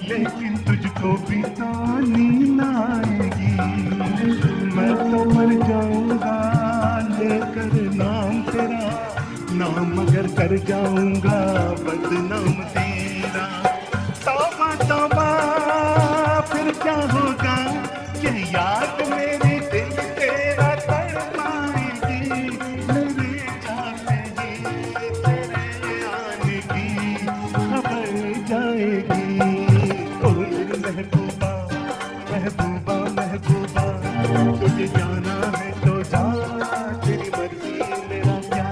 लेकिन तुझको भी तो नींद आएगी। मैं तो मर जाऊंगा लेकर नाम तेरा, नाम मगर कर जाऊंगा बदनाम तेरा। तौबा तौबा फिर क्या होगा, ये याद मेरी दिल तेरा तड़पाएगी। मेरे जाते ही तेरे आने की खबर जाएगी। ओ मेरी महबूबा महबूबा महबूबा तुझे जाना है तो जा, तेरी मर्जी मेरा क्या।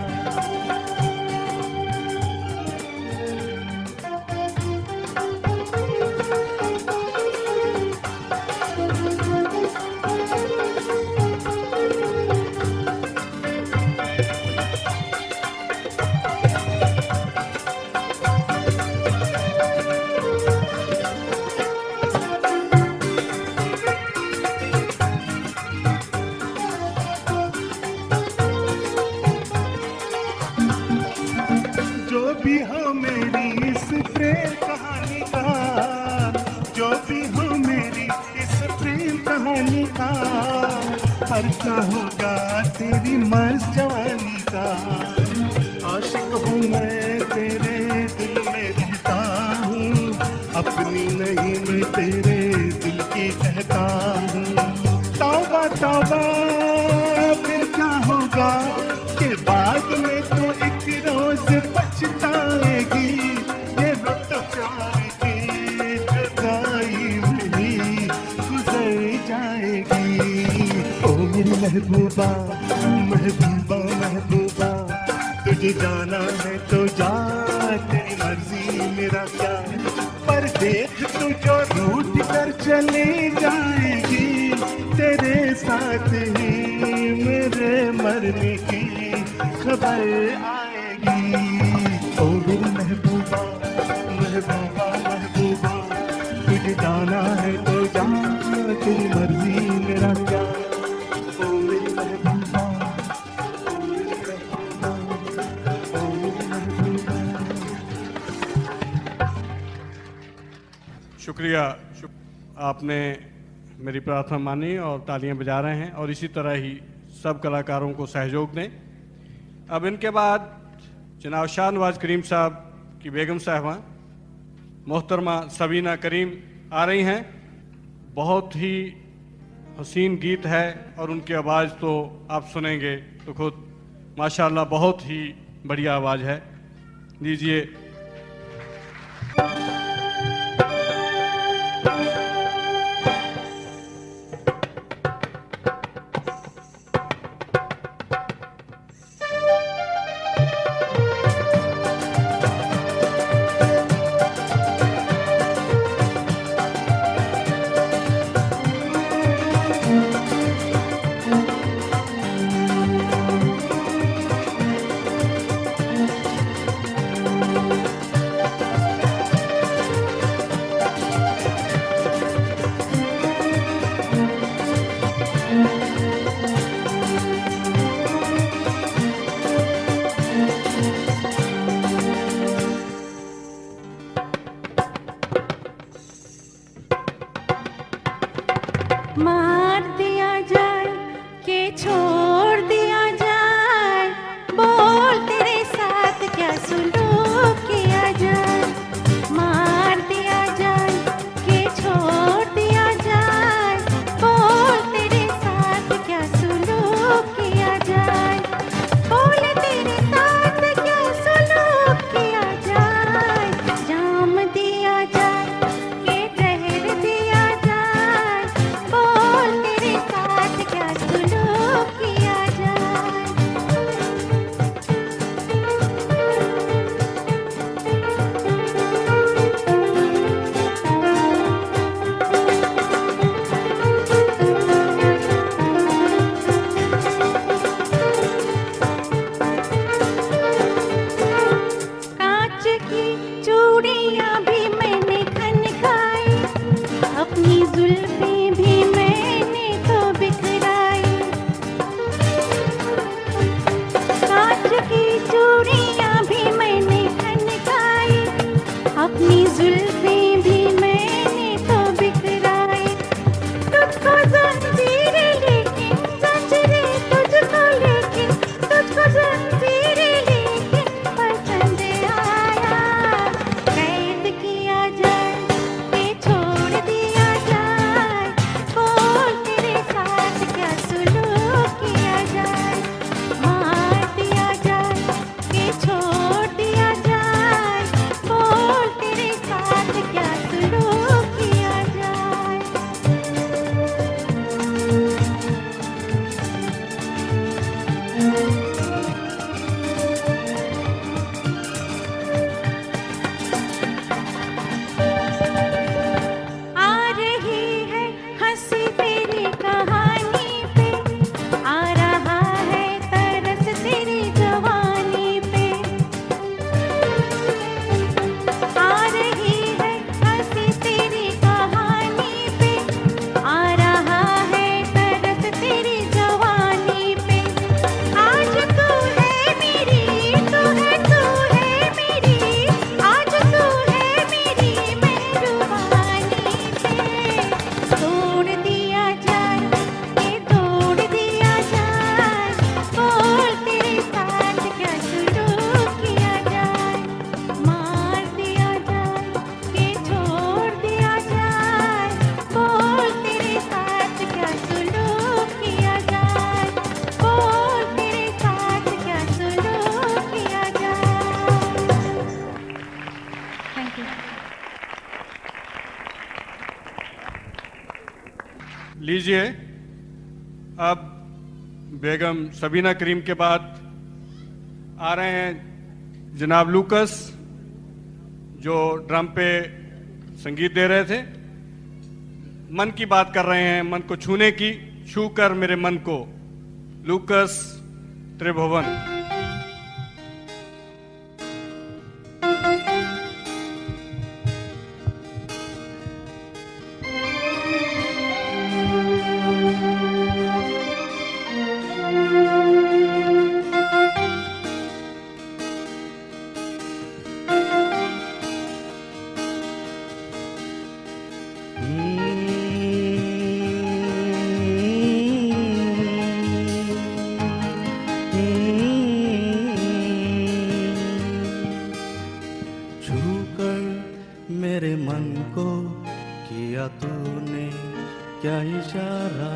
जो भी हो मेरी इस प्रेम कहानी का, जो भी हो मेरी इस प्रेम कहानी का, पर्चा होगा तेरी मस्त जवानी का। आशिक हूँ मैं तेरे दिल में रहता हूँ, अपनी नहीं मैं तेरे दिल की कहता हूँ। तौबा तौबा फिर क्या होगा, के बाद में तो एक रोज पछताएगी। ये रुत प्यार की जुदाई में ही गुजर जाएगी। ओ मेरी महबूबा महबूबा महबूबा तुझे जाना है तो जा, तेरी मर्जी मेरा क्या। पर देख तू जो रूठ कर चली जाएगी, तेरे साथ ही मेरे मरने की खबर आएगी। ओ मेरी महबूबा महबूबा महबूबा तुझे जाना है तो जा, तेरी मर्जी मेरा क्या। ओ मेरी महबूबा ओ मेरी महबूबा ओ मेरी महबूबा। शुक्रिया। आपने मेरी प्रार्थना मानी और तालियां बजा रहे हैं, और इसी तरह ही सब कलाकारों को सहयोग दें। अब इनके बाद जनाब शाहनवाज करीम साहब की बेगम साहबा मोहतरमा सबीना करीम आ रही हैं। बहुत ही हसीन गीत है और उनकी आवाज़ तो आप सुनेंगे तो खुद माशाल्लाह बहुत ही बढ़िया आवाज़ है। लीजिए। सुलूक किया जाए, मार दिया जाए कि छोड़ दिया जाए, बोल तेरे साथ क्या सुलूक किया जाए, बोल तेरे साथ क्या सुलूक किया जाए, जाम दिया जाए कि जहर दिया जाए, बोल तेरे साथ क्या सुलूक किया जाए। कांच की चूड़ियां भी मैंने खनकाई, अपनी जुल्फें भी मैंने तो बिखराई, कांच की चूड़ियां भी मैंने खनकाई, अपनी जुल्फें भी मैंने तो बिखराई, तुझको जंजीरें लेकिन जंजीरें तुझको लेकिन तुझको जंजीरें लेकिन पसंद आया, कैद किया जाए कि छोड़ दिया जाए, बोल तेरे साथ क्या सुलूक किया जाए, मार दिया जाए कि छोड़ दिया जाए, बोल तेरे साथ क्या सुलूक किया जाए। आ रही है हंसी तेरी कहानी पे, आ रहा है तरस तेरी जवानी पे, आ रही है हंसी तेरी कहानी पे, आ रहा है तरस तेरी जवानी पे, आज तू है मेरी, तू है मेरी, आज तू है मेरी मेहरबानी पे, तोड़ दिया जाए कि तोड़ दिया जाए, बोल तेरे साथ क्या सुलूक किया जाए, मार दिया जाए कि छोड़ दिया जाए, बोल तेरे साथ क्या सुलूक किया जाए, बोल तेरे साथ क्या सुलूक किया जाए। Thank you. लीजिए, अब बेगम सबीना करीम के बाद आ रहे हैं जनाब लूकस, जो ड्रम पे संगीत दे रहे थे। मन की बात कर रहे हैं, मन को छूने की, छू कर मेरे मन को, लूकस त्रिभुवन। छूकर मेरे मन को किया तूने क्या इशारा,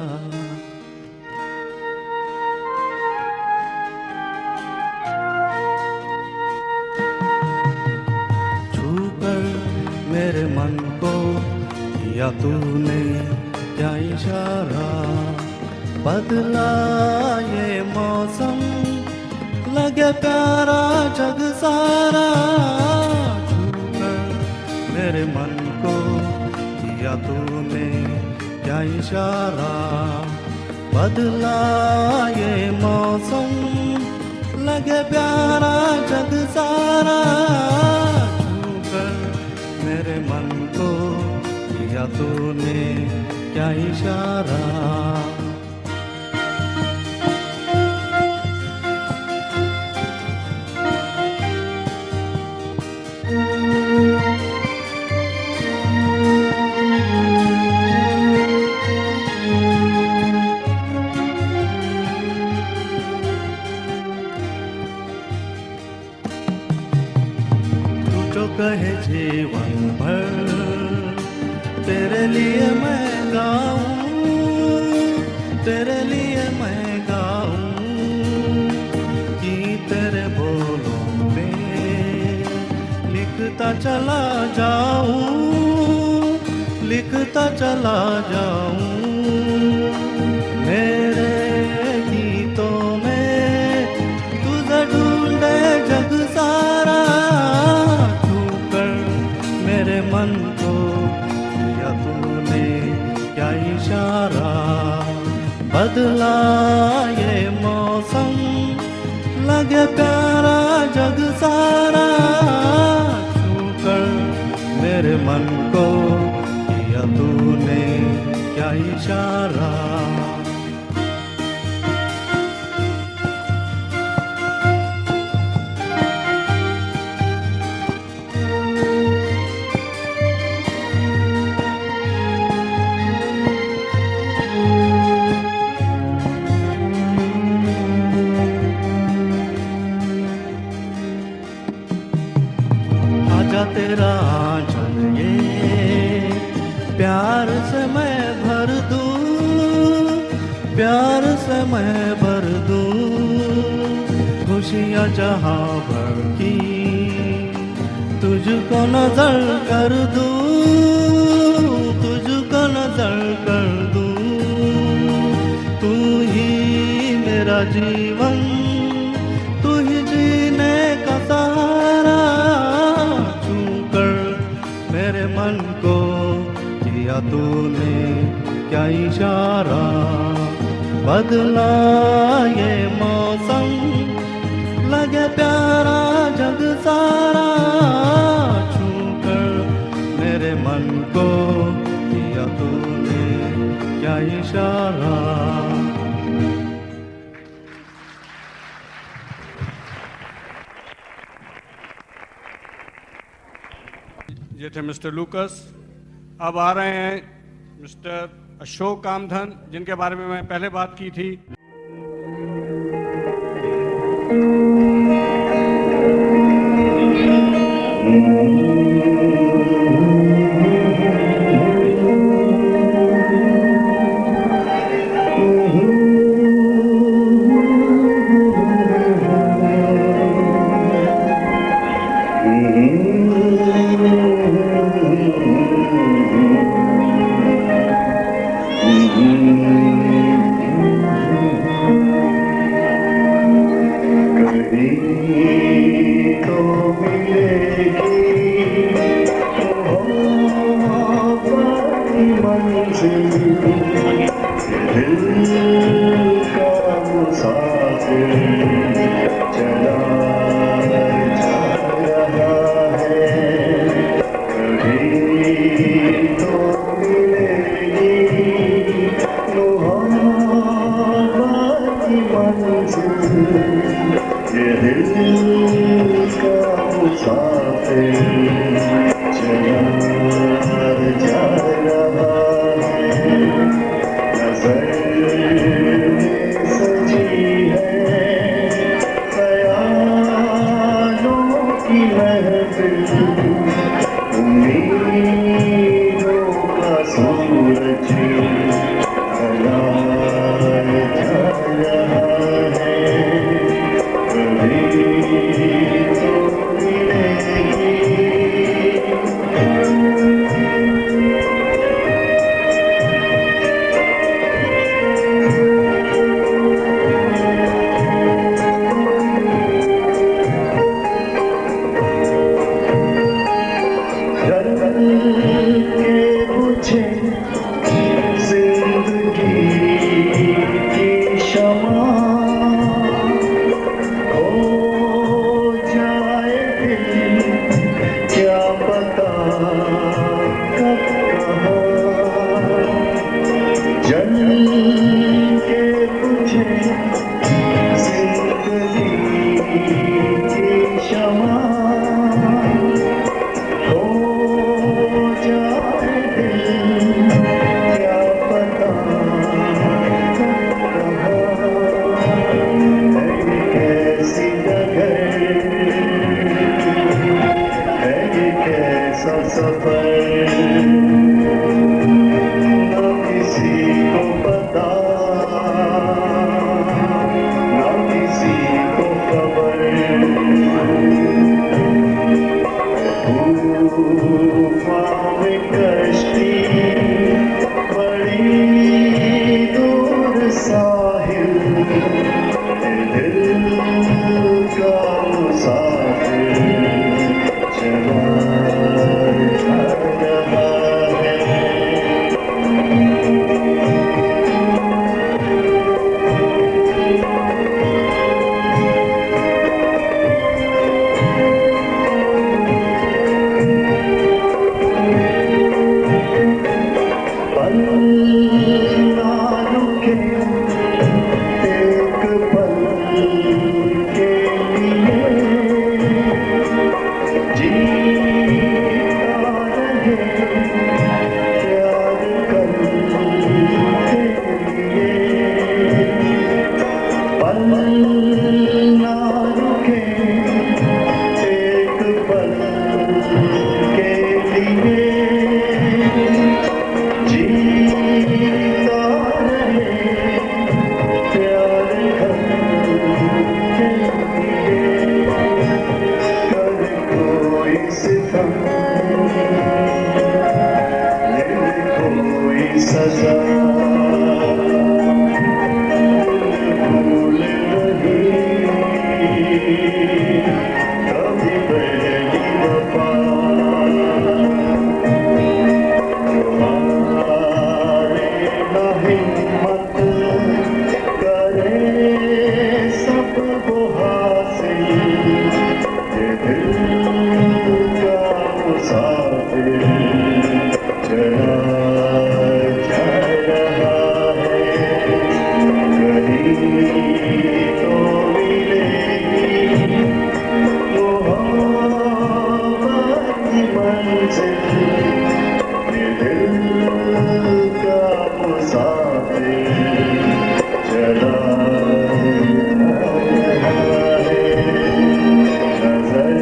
छूकर मेरे मन को किया तूने क्या इशारा, बदला ये मौसम लगे प्यारा जग सारा, छूकर मेरे मन को किया तूने क्या इशारा, बदला ये मौसम लगे प्यारा जग सारा, छूकर मेरे मन को किया तूने क्या इशारा। जो कहे जीवन भर तेरे लिए मैं गाऊं, तेरे लिए मैं गाऊं कि तेरे बोलों में लिखता चला जाऊं, लिखता चला जाऊं। मेरे गीतों में तुझे ढूंढे जग सारा, छूकर मेरे मन को किया तूने क्या इशारा। बदला ये मौसम लगे प्यारा जग सारा, छूकर मेरे मन को किया तूने क्या इशारा। आजा तेरा आंचल ये प्यार से मैं भर दूं, प्यार से मैं भर दूं। खुशियाँ जहाँ भर की तुझको नजर कर दूं, तुझको नजर कर दूं। तू ही मेरा जीवन, तू ही जीने का सहारा, छूकर मेरे मन को किया तूने क्या इशारा। बदला ये मौसम लगे प्यारा जग सारा, छूकर मेरे मन को किया तूने क्या इशारा। ये थे मिस्टर लूकस। अब आ रहे हैं मिस्टर अशोक कामधन, जिनके बारे में मैं पहले बात की थी। सफर न किसी को पता न किसी को खबर तूफान में कश्ती बड़ी दूर साहिल दिल का मुसाफिर चला रहा है। पल ना रुके एक पल के लिए जीता रहे प्यार कल के लिए पल ना रुके एक पल के लिए जीता रहे प्यार कल के लिए कर कोई सितम ले कोई सजा भूल नहीं कभी पहली वफा हारे ना हिम्मत करे सब वो हासिल ये दिल का मुसाफिर चला जा रहा है कहीं तो मिलेगी मोहब्बत की मंजिल ये दिल का मुसाफिर चला रहा है नजर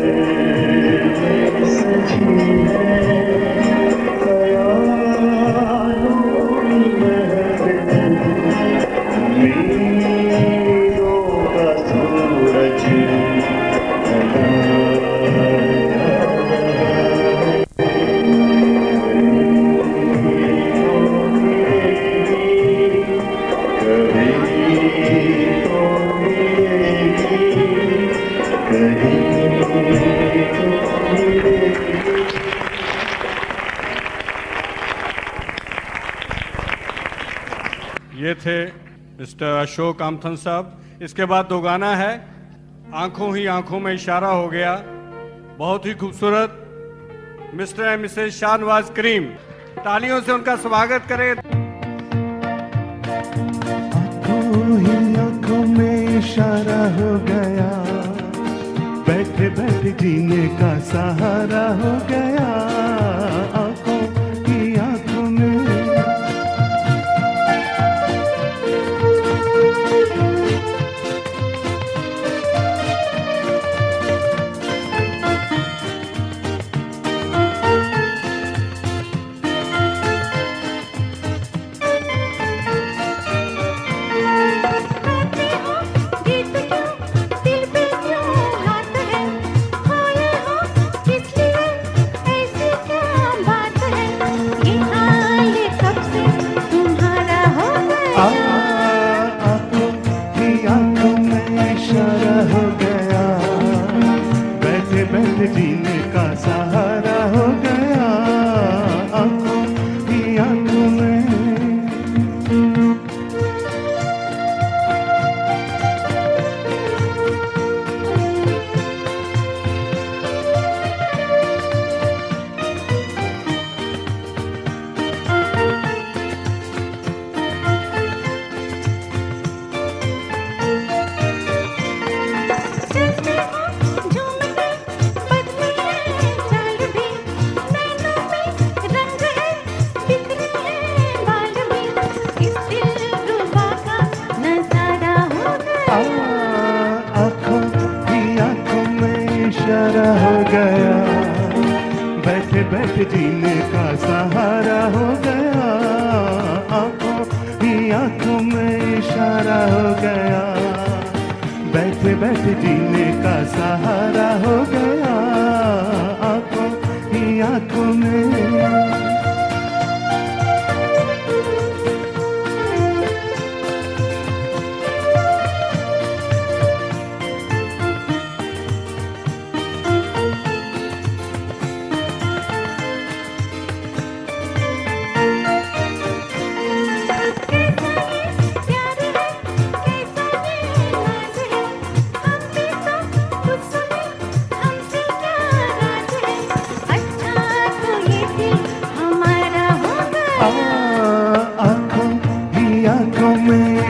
में सजी है ख्यालों की महफिल उम्मीदों का सूरज ढला ये थे मिस्टर अशोक आमथन साहब। इसके बाद दो गाना है, आंखों ही आंखों में इशारा हो गया, बहुत ही खूबसूरत मिस्टर एंड मिसेस शाहनवाज करीम। तालियों से उनका स्वागत करें। आंखों ही आंखों में इशारा हो गया, बैठे बैठे जीने का सहारा हो गया। आंखों ही आंखों में गीत क्यों दिल पे क्यों हाथ है, खोए हो किस लिए ऐसी क्या बात है, ये हाल कब से तुम्हारा हो गया। आंखों ही आंखों में इशारा हो गया, बैठे बैठे जीने का सहारा हो गया। आंखों ही आंखों में चलते हो झूमते बदली है चाल भी, नैनों में रंग है बिखरे हैं बाल भी, इस दिलरुबा का नजारा हो गया। आंखों ही आंखों में इशारा हो गया, बैठे बैठे जीने का सहारा हो गया, आंखों ही आंखों में इशारा हो गया, बैठे बैठे जीने का सहारा हो गया, आंखों ही आंखों में।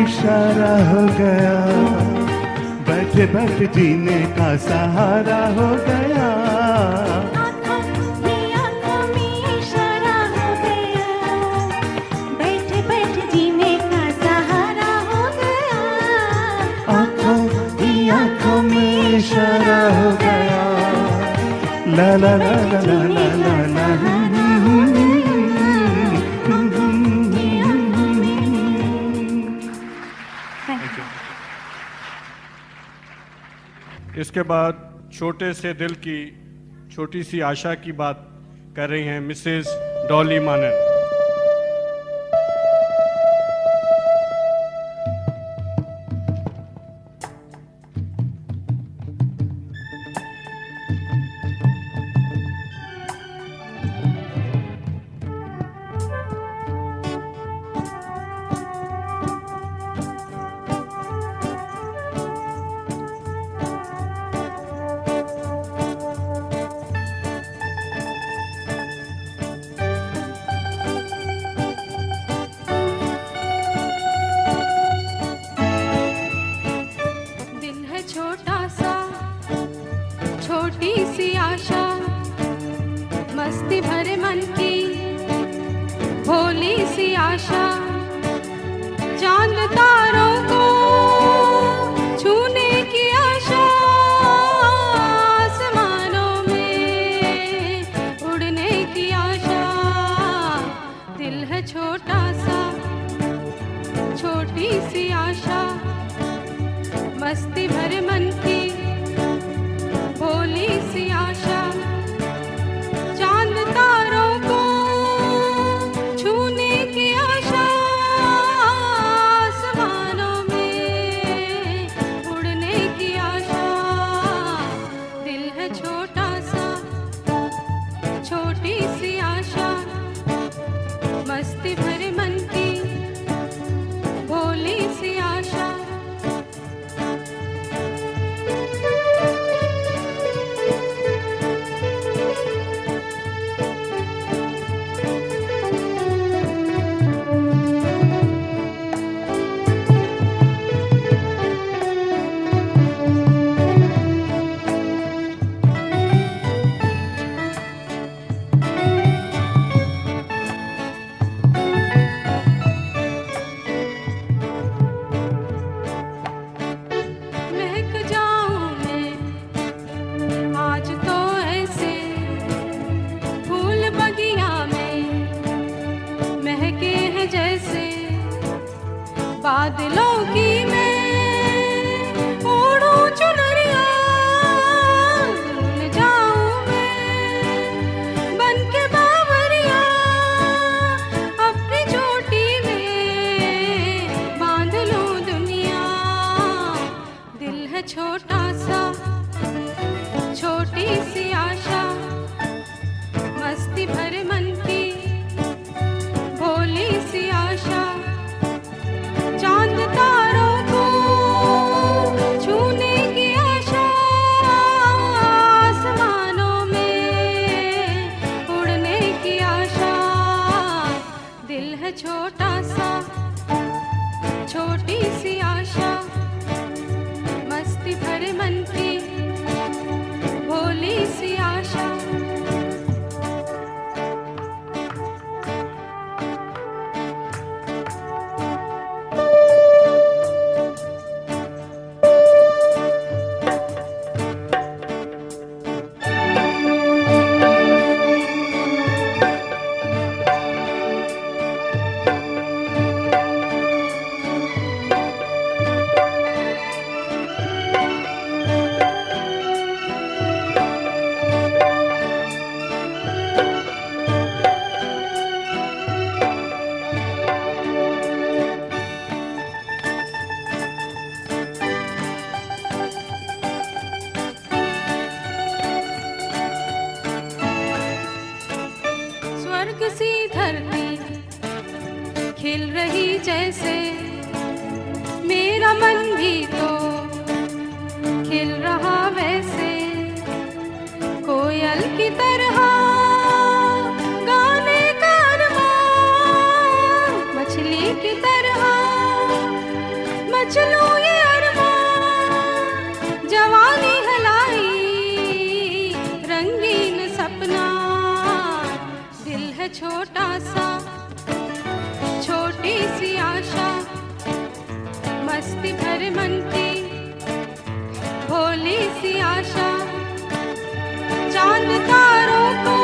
इशारा हो गया, बैठे बैठे जीने का सहारा हो गया, आँखों में इशारा हो गया, बैठे बैठे जीने का सहारा हो गया, आँखों ही आँखों में इशारा हो गया, ला ला ला ला ला ला ला ला। इसके बाद छोटे से दिल की छोटी सी आशा की बात कर रही हैं मिसेस डॉली मानन। छोटी सी आशा, मस्ती भरे मन की भोली सी आशा, चांद तारों को छूने की आशा, आसमानों में उड़ने की आशा, दिल है छोटा सा छोटी सी आशा, मस्ती भरे मन की भोली सी आशा, चांद तारों को छूने की आशा, आसमानों में उड़ने की आशा, दिल है छोटा सा छोटी सी आशा, मस्ती भरे मन की भोली सी आशा। बादलों की मैं ओढ़ूं चुनरिया, भूल जाऊं मैं बन के बावरिया, अपनी चोटी में बांध लूं दुनिया, दिल है छोटा सा छोटी सी आशा, मस्ती भरे मन की भोली सी आशा, चांद तारों सी धरती खिल रही जैसे मेरा मन भी तो खिल रहा वैसे, कोयल की तरह गाने का अरमान, मछली की तरह मचलूं ये अरमान, जवानी हलाई रंगीन सपना, दिल है छोटा सा छोटी सी आशा, मस्ती भरे मन की भोली सी आशा, चांद तारों को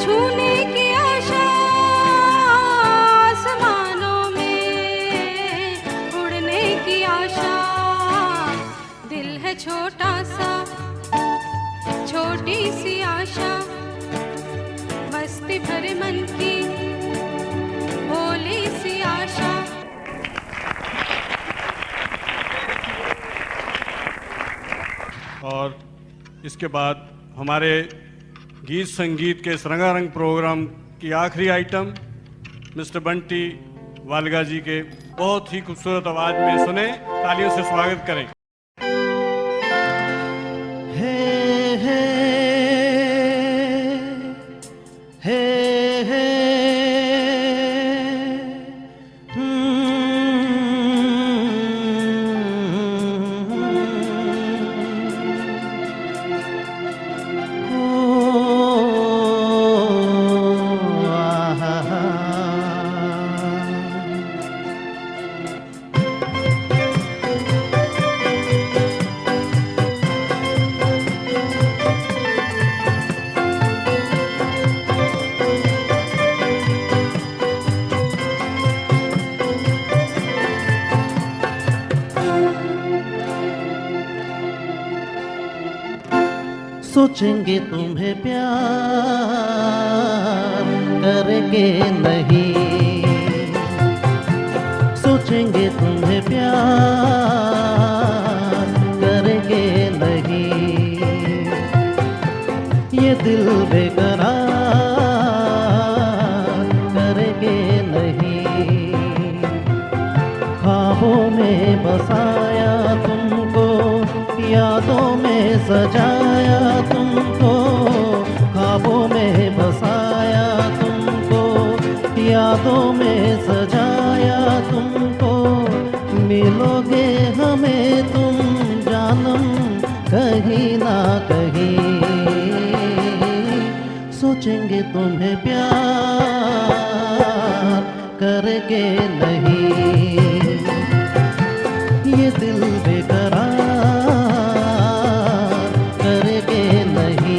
छूने की आशा, आसमानों में उड़ने की आशा, दिल है छोटा सा छोटी सी आशा, मस्ती भरे मन की भोली सी आशा। और इसके बाद हमारे गीत संगीत के इस रंगारंग प्रोग्राम की आखिरी आइटम मिस्टर बंटी वालगा जी के बहुत ही खूबसूरत आवाज में सुने, तालियों से स्वागत करें। हे हे हे हे सोचेंगे तुम्हें प्यार करके नहीं, सोचेंगे तुम्हें प्यार करके नहीं, ये दिल बेकरार करके नहीं, ख्वाबों में बसाया तुमको, यादों में सजाया तुमको, ख्वाबों में बसाया तुमको, यादों में सजाया तुमको, मिलोगे हमें तुम जानम कहीं ना कहीं, सोचेंगे तुम्हें प्यार करके नहीं, ये दिल बेकरार करके नहीं।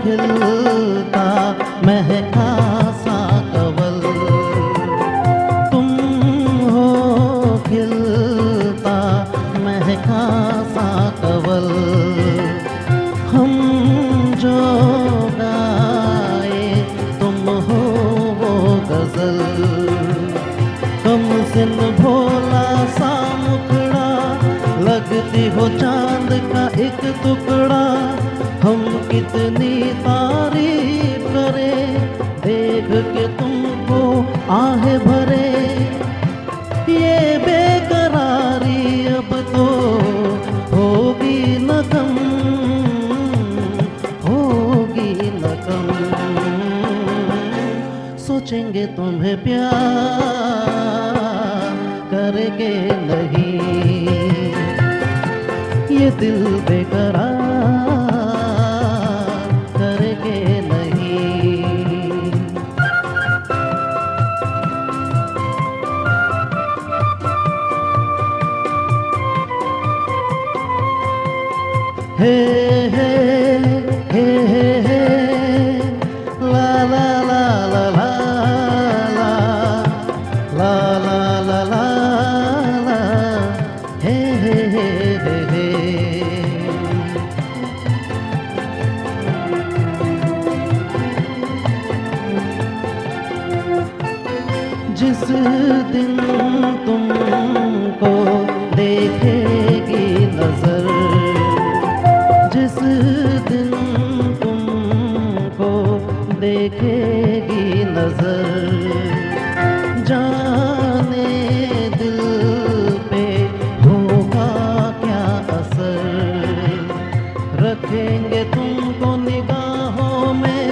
खिलता महका सा कवल, तुम हो खिलता महका सा कवल, हम जो गाए तुम हो वो गजल, कम सिन भोला सा मुखड़ा, लगती हो चांद का एक टुकड़ा, हम कितनी तारीफ करें देख के तुमको आहे भरे, ये बेकरारी अब तो होगी न कम, होगी न कम, सोचेंगे तुम्हें प्यार करके नहीं, ये दिल बेकरार करके नहीं। हे हे हे हे हे ला ला ला ला ला ला ला जिस दिन तुमको देखेगी नजर, जिस दिन तुमको देखेगी नजर, जाने दिल पे होगा क्या असर। रखेंगे तुमको निगाहों में,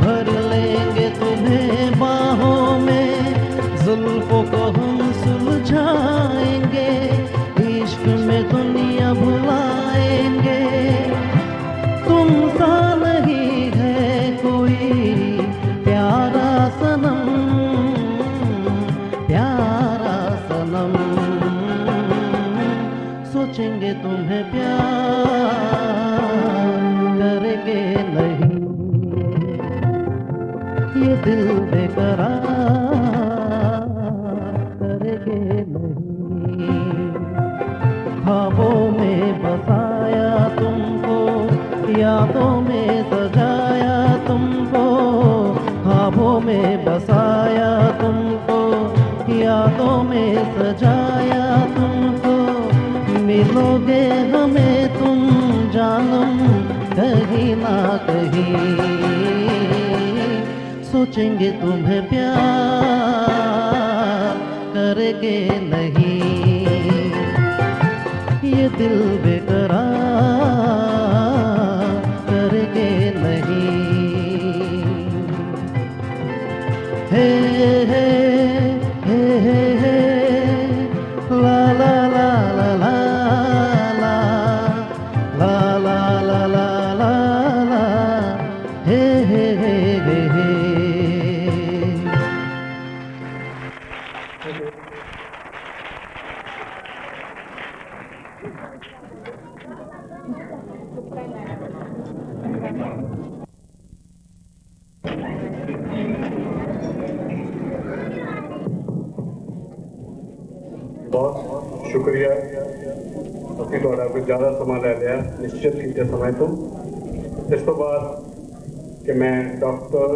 भर लेंगे तुम्हें बाहों में, जुल्फों को हम सुलझाएंगे, इश्क में दुनिया भुलाएंगे। तुम सा नहीं है कोई प्यारा सनम, प्यारा सनम। सोचेंगे तुम्हें प्यार करके नहीं, ये दिल बेकरार करके नहीं। ख्वाबों में बसाया तुमको, यादों में सजाया तुमको, ख्वाबों में बसाया तुमको, यादों में सजाया तुमको। मिलोगे हमें तुम जानम कहीं ना कहीं, सोचेंगे तुम्हें प्यार करके नहीं, ये दिल बेकरार करके नहीं। हे हे हे हे हे ला ला ला ला ला ला ला ला ला ला ला हे हे हे हे हे। बहुत शुक्रिया ਅਸੀਂ ਤੁਹਾਡਾ ਕੋਈ ਜ਼ਿਆਦਾ ਸਮਾਂ ਲੈ ਲਿਆ ਨਿਸ਼ਚਿਤ ਕੀਤੇ समय ਤੋਂ। ਇਸ ਤੋਂ ਬਾਅਦ कि मैं डॉक्टर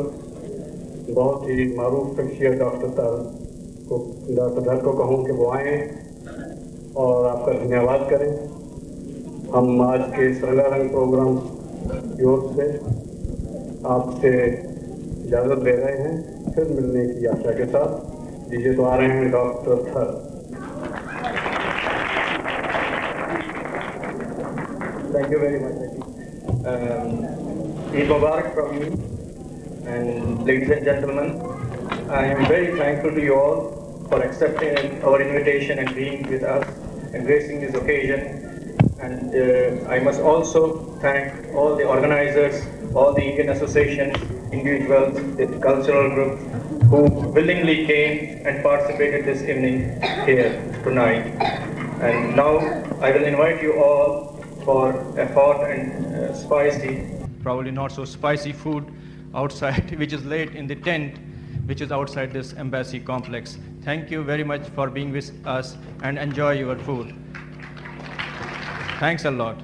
बहुत ही मारूफ शख्सियत डॉक्टर धर को कहूँ कि वो आएँ और आपका धन्यवाद करें। हम आज के इस रंगारंग प्रोग्राम की ओर से आपसे इजाज़त ले रहे हैं, फिर मिलने की आशा के साथ। दीजिए तो आ रहे हैं डॉक्टर थर। Thank you very much. Eid Mubarak from me, and ladies and gentlemen, I am very thankful to you all for accepting our invitation and being with us and gracing this occasion. And I must also thank all the organizers, all the Indian associations, individuals, the cultural groups who willingly came and participated this evening here tonight. And now I will invite you all for a hot and spicy, probably not so spicy food outside, which is laid in the tent, which is outside this embassy complex. Thank you very much for being with us and enjoy your food. Thanks a lot.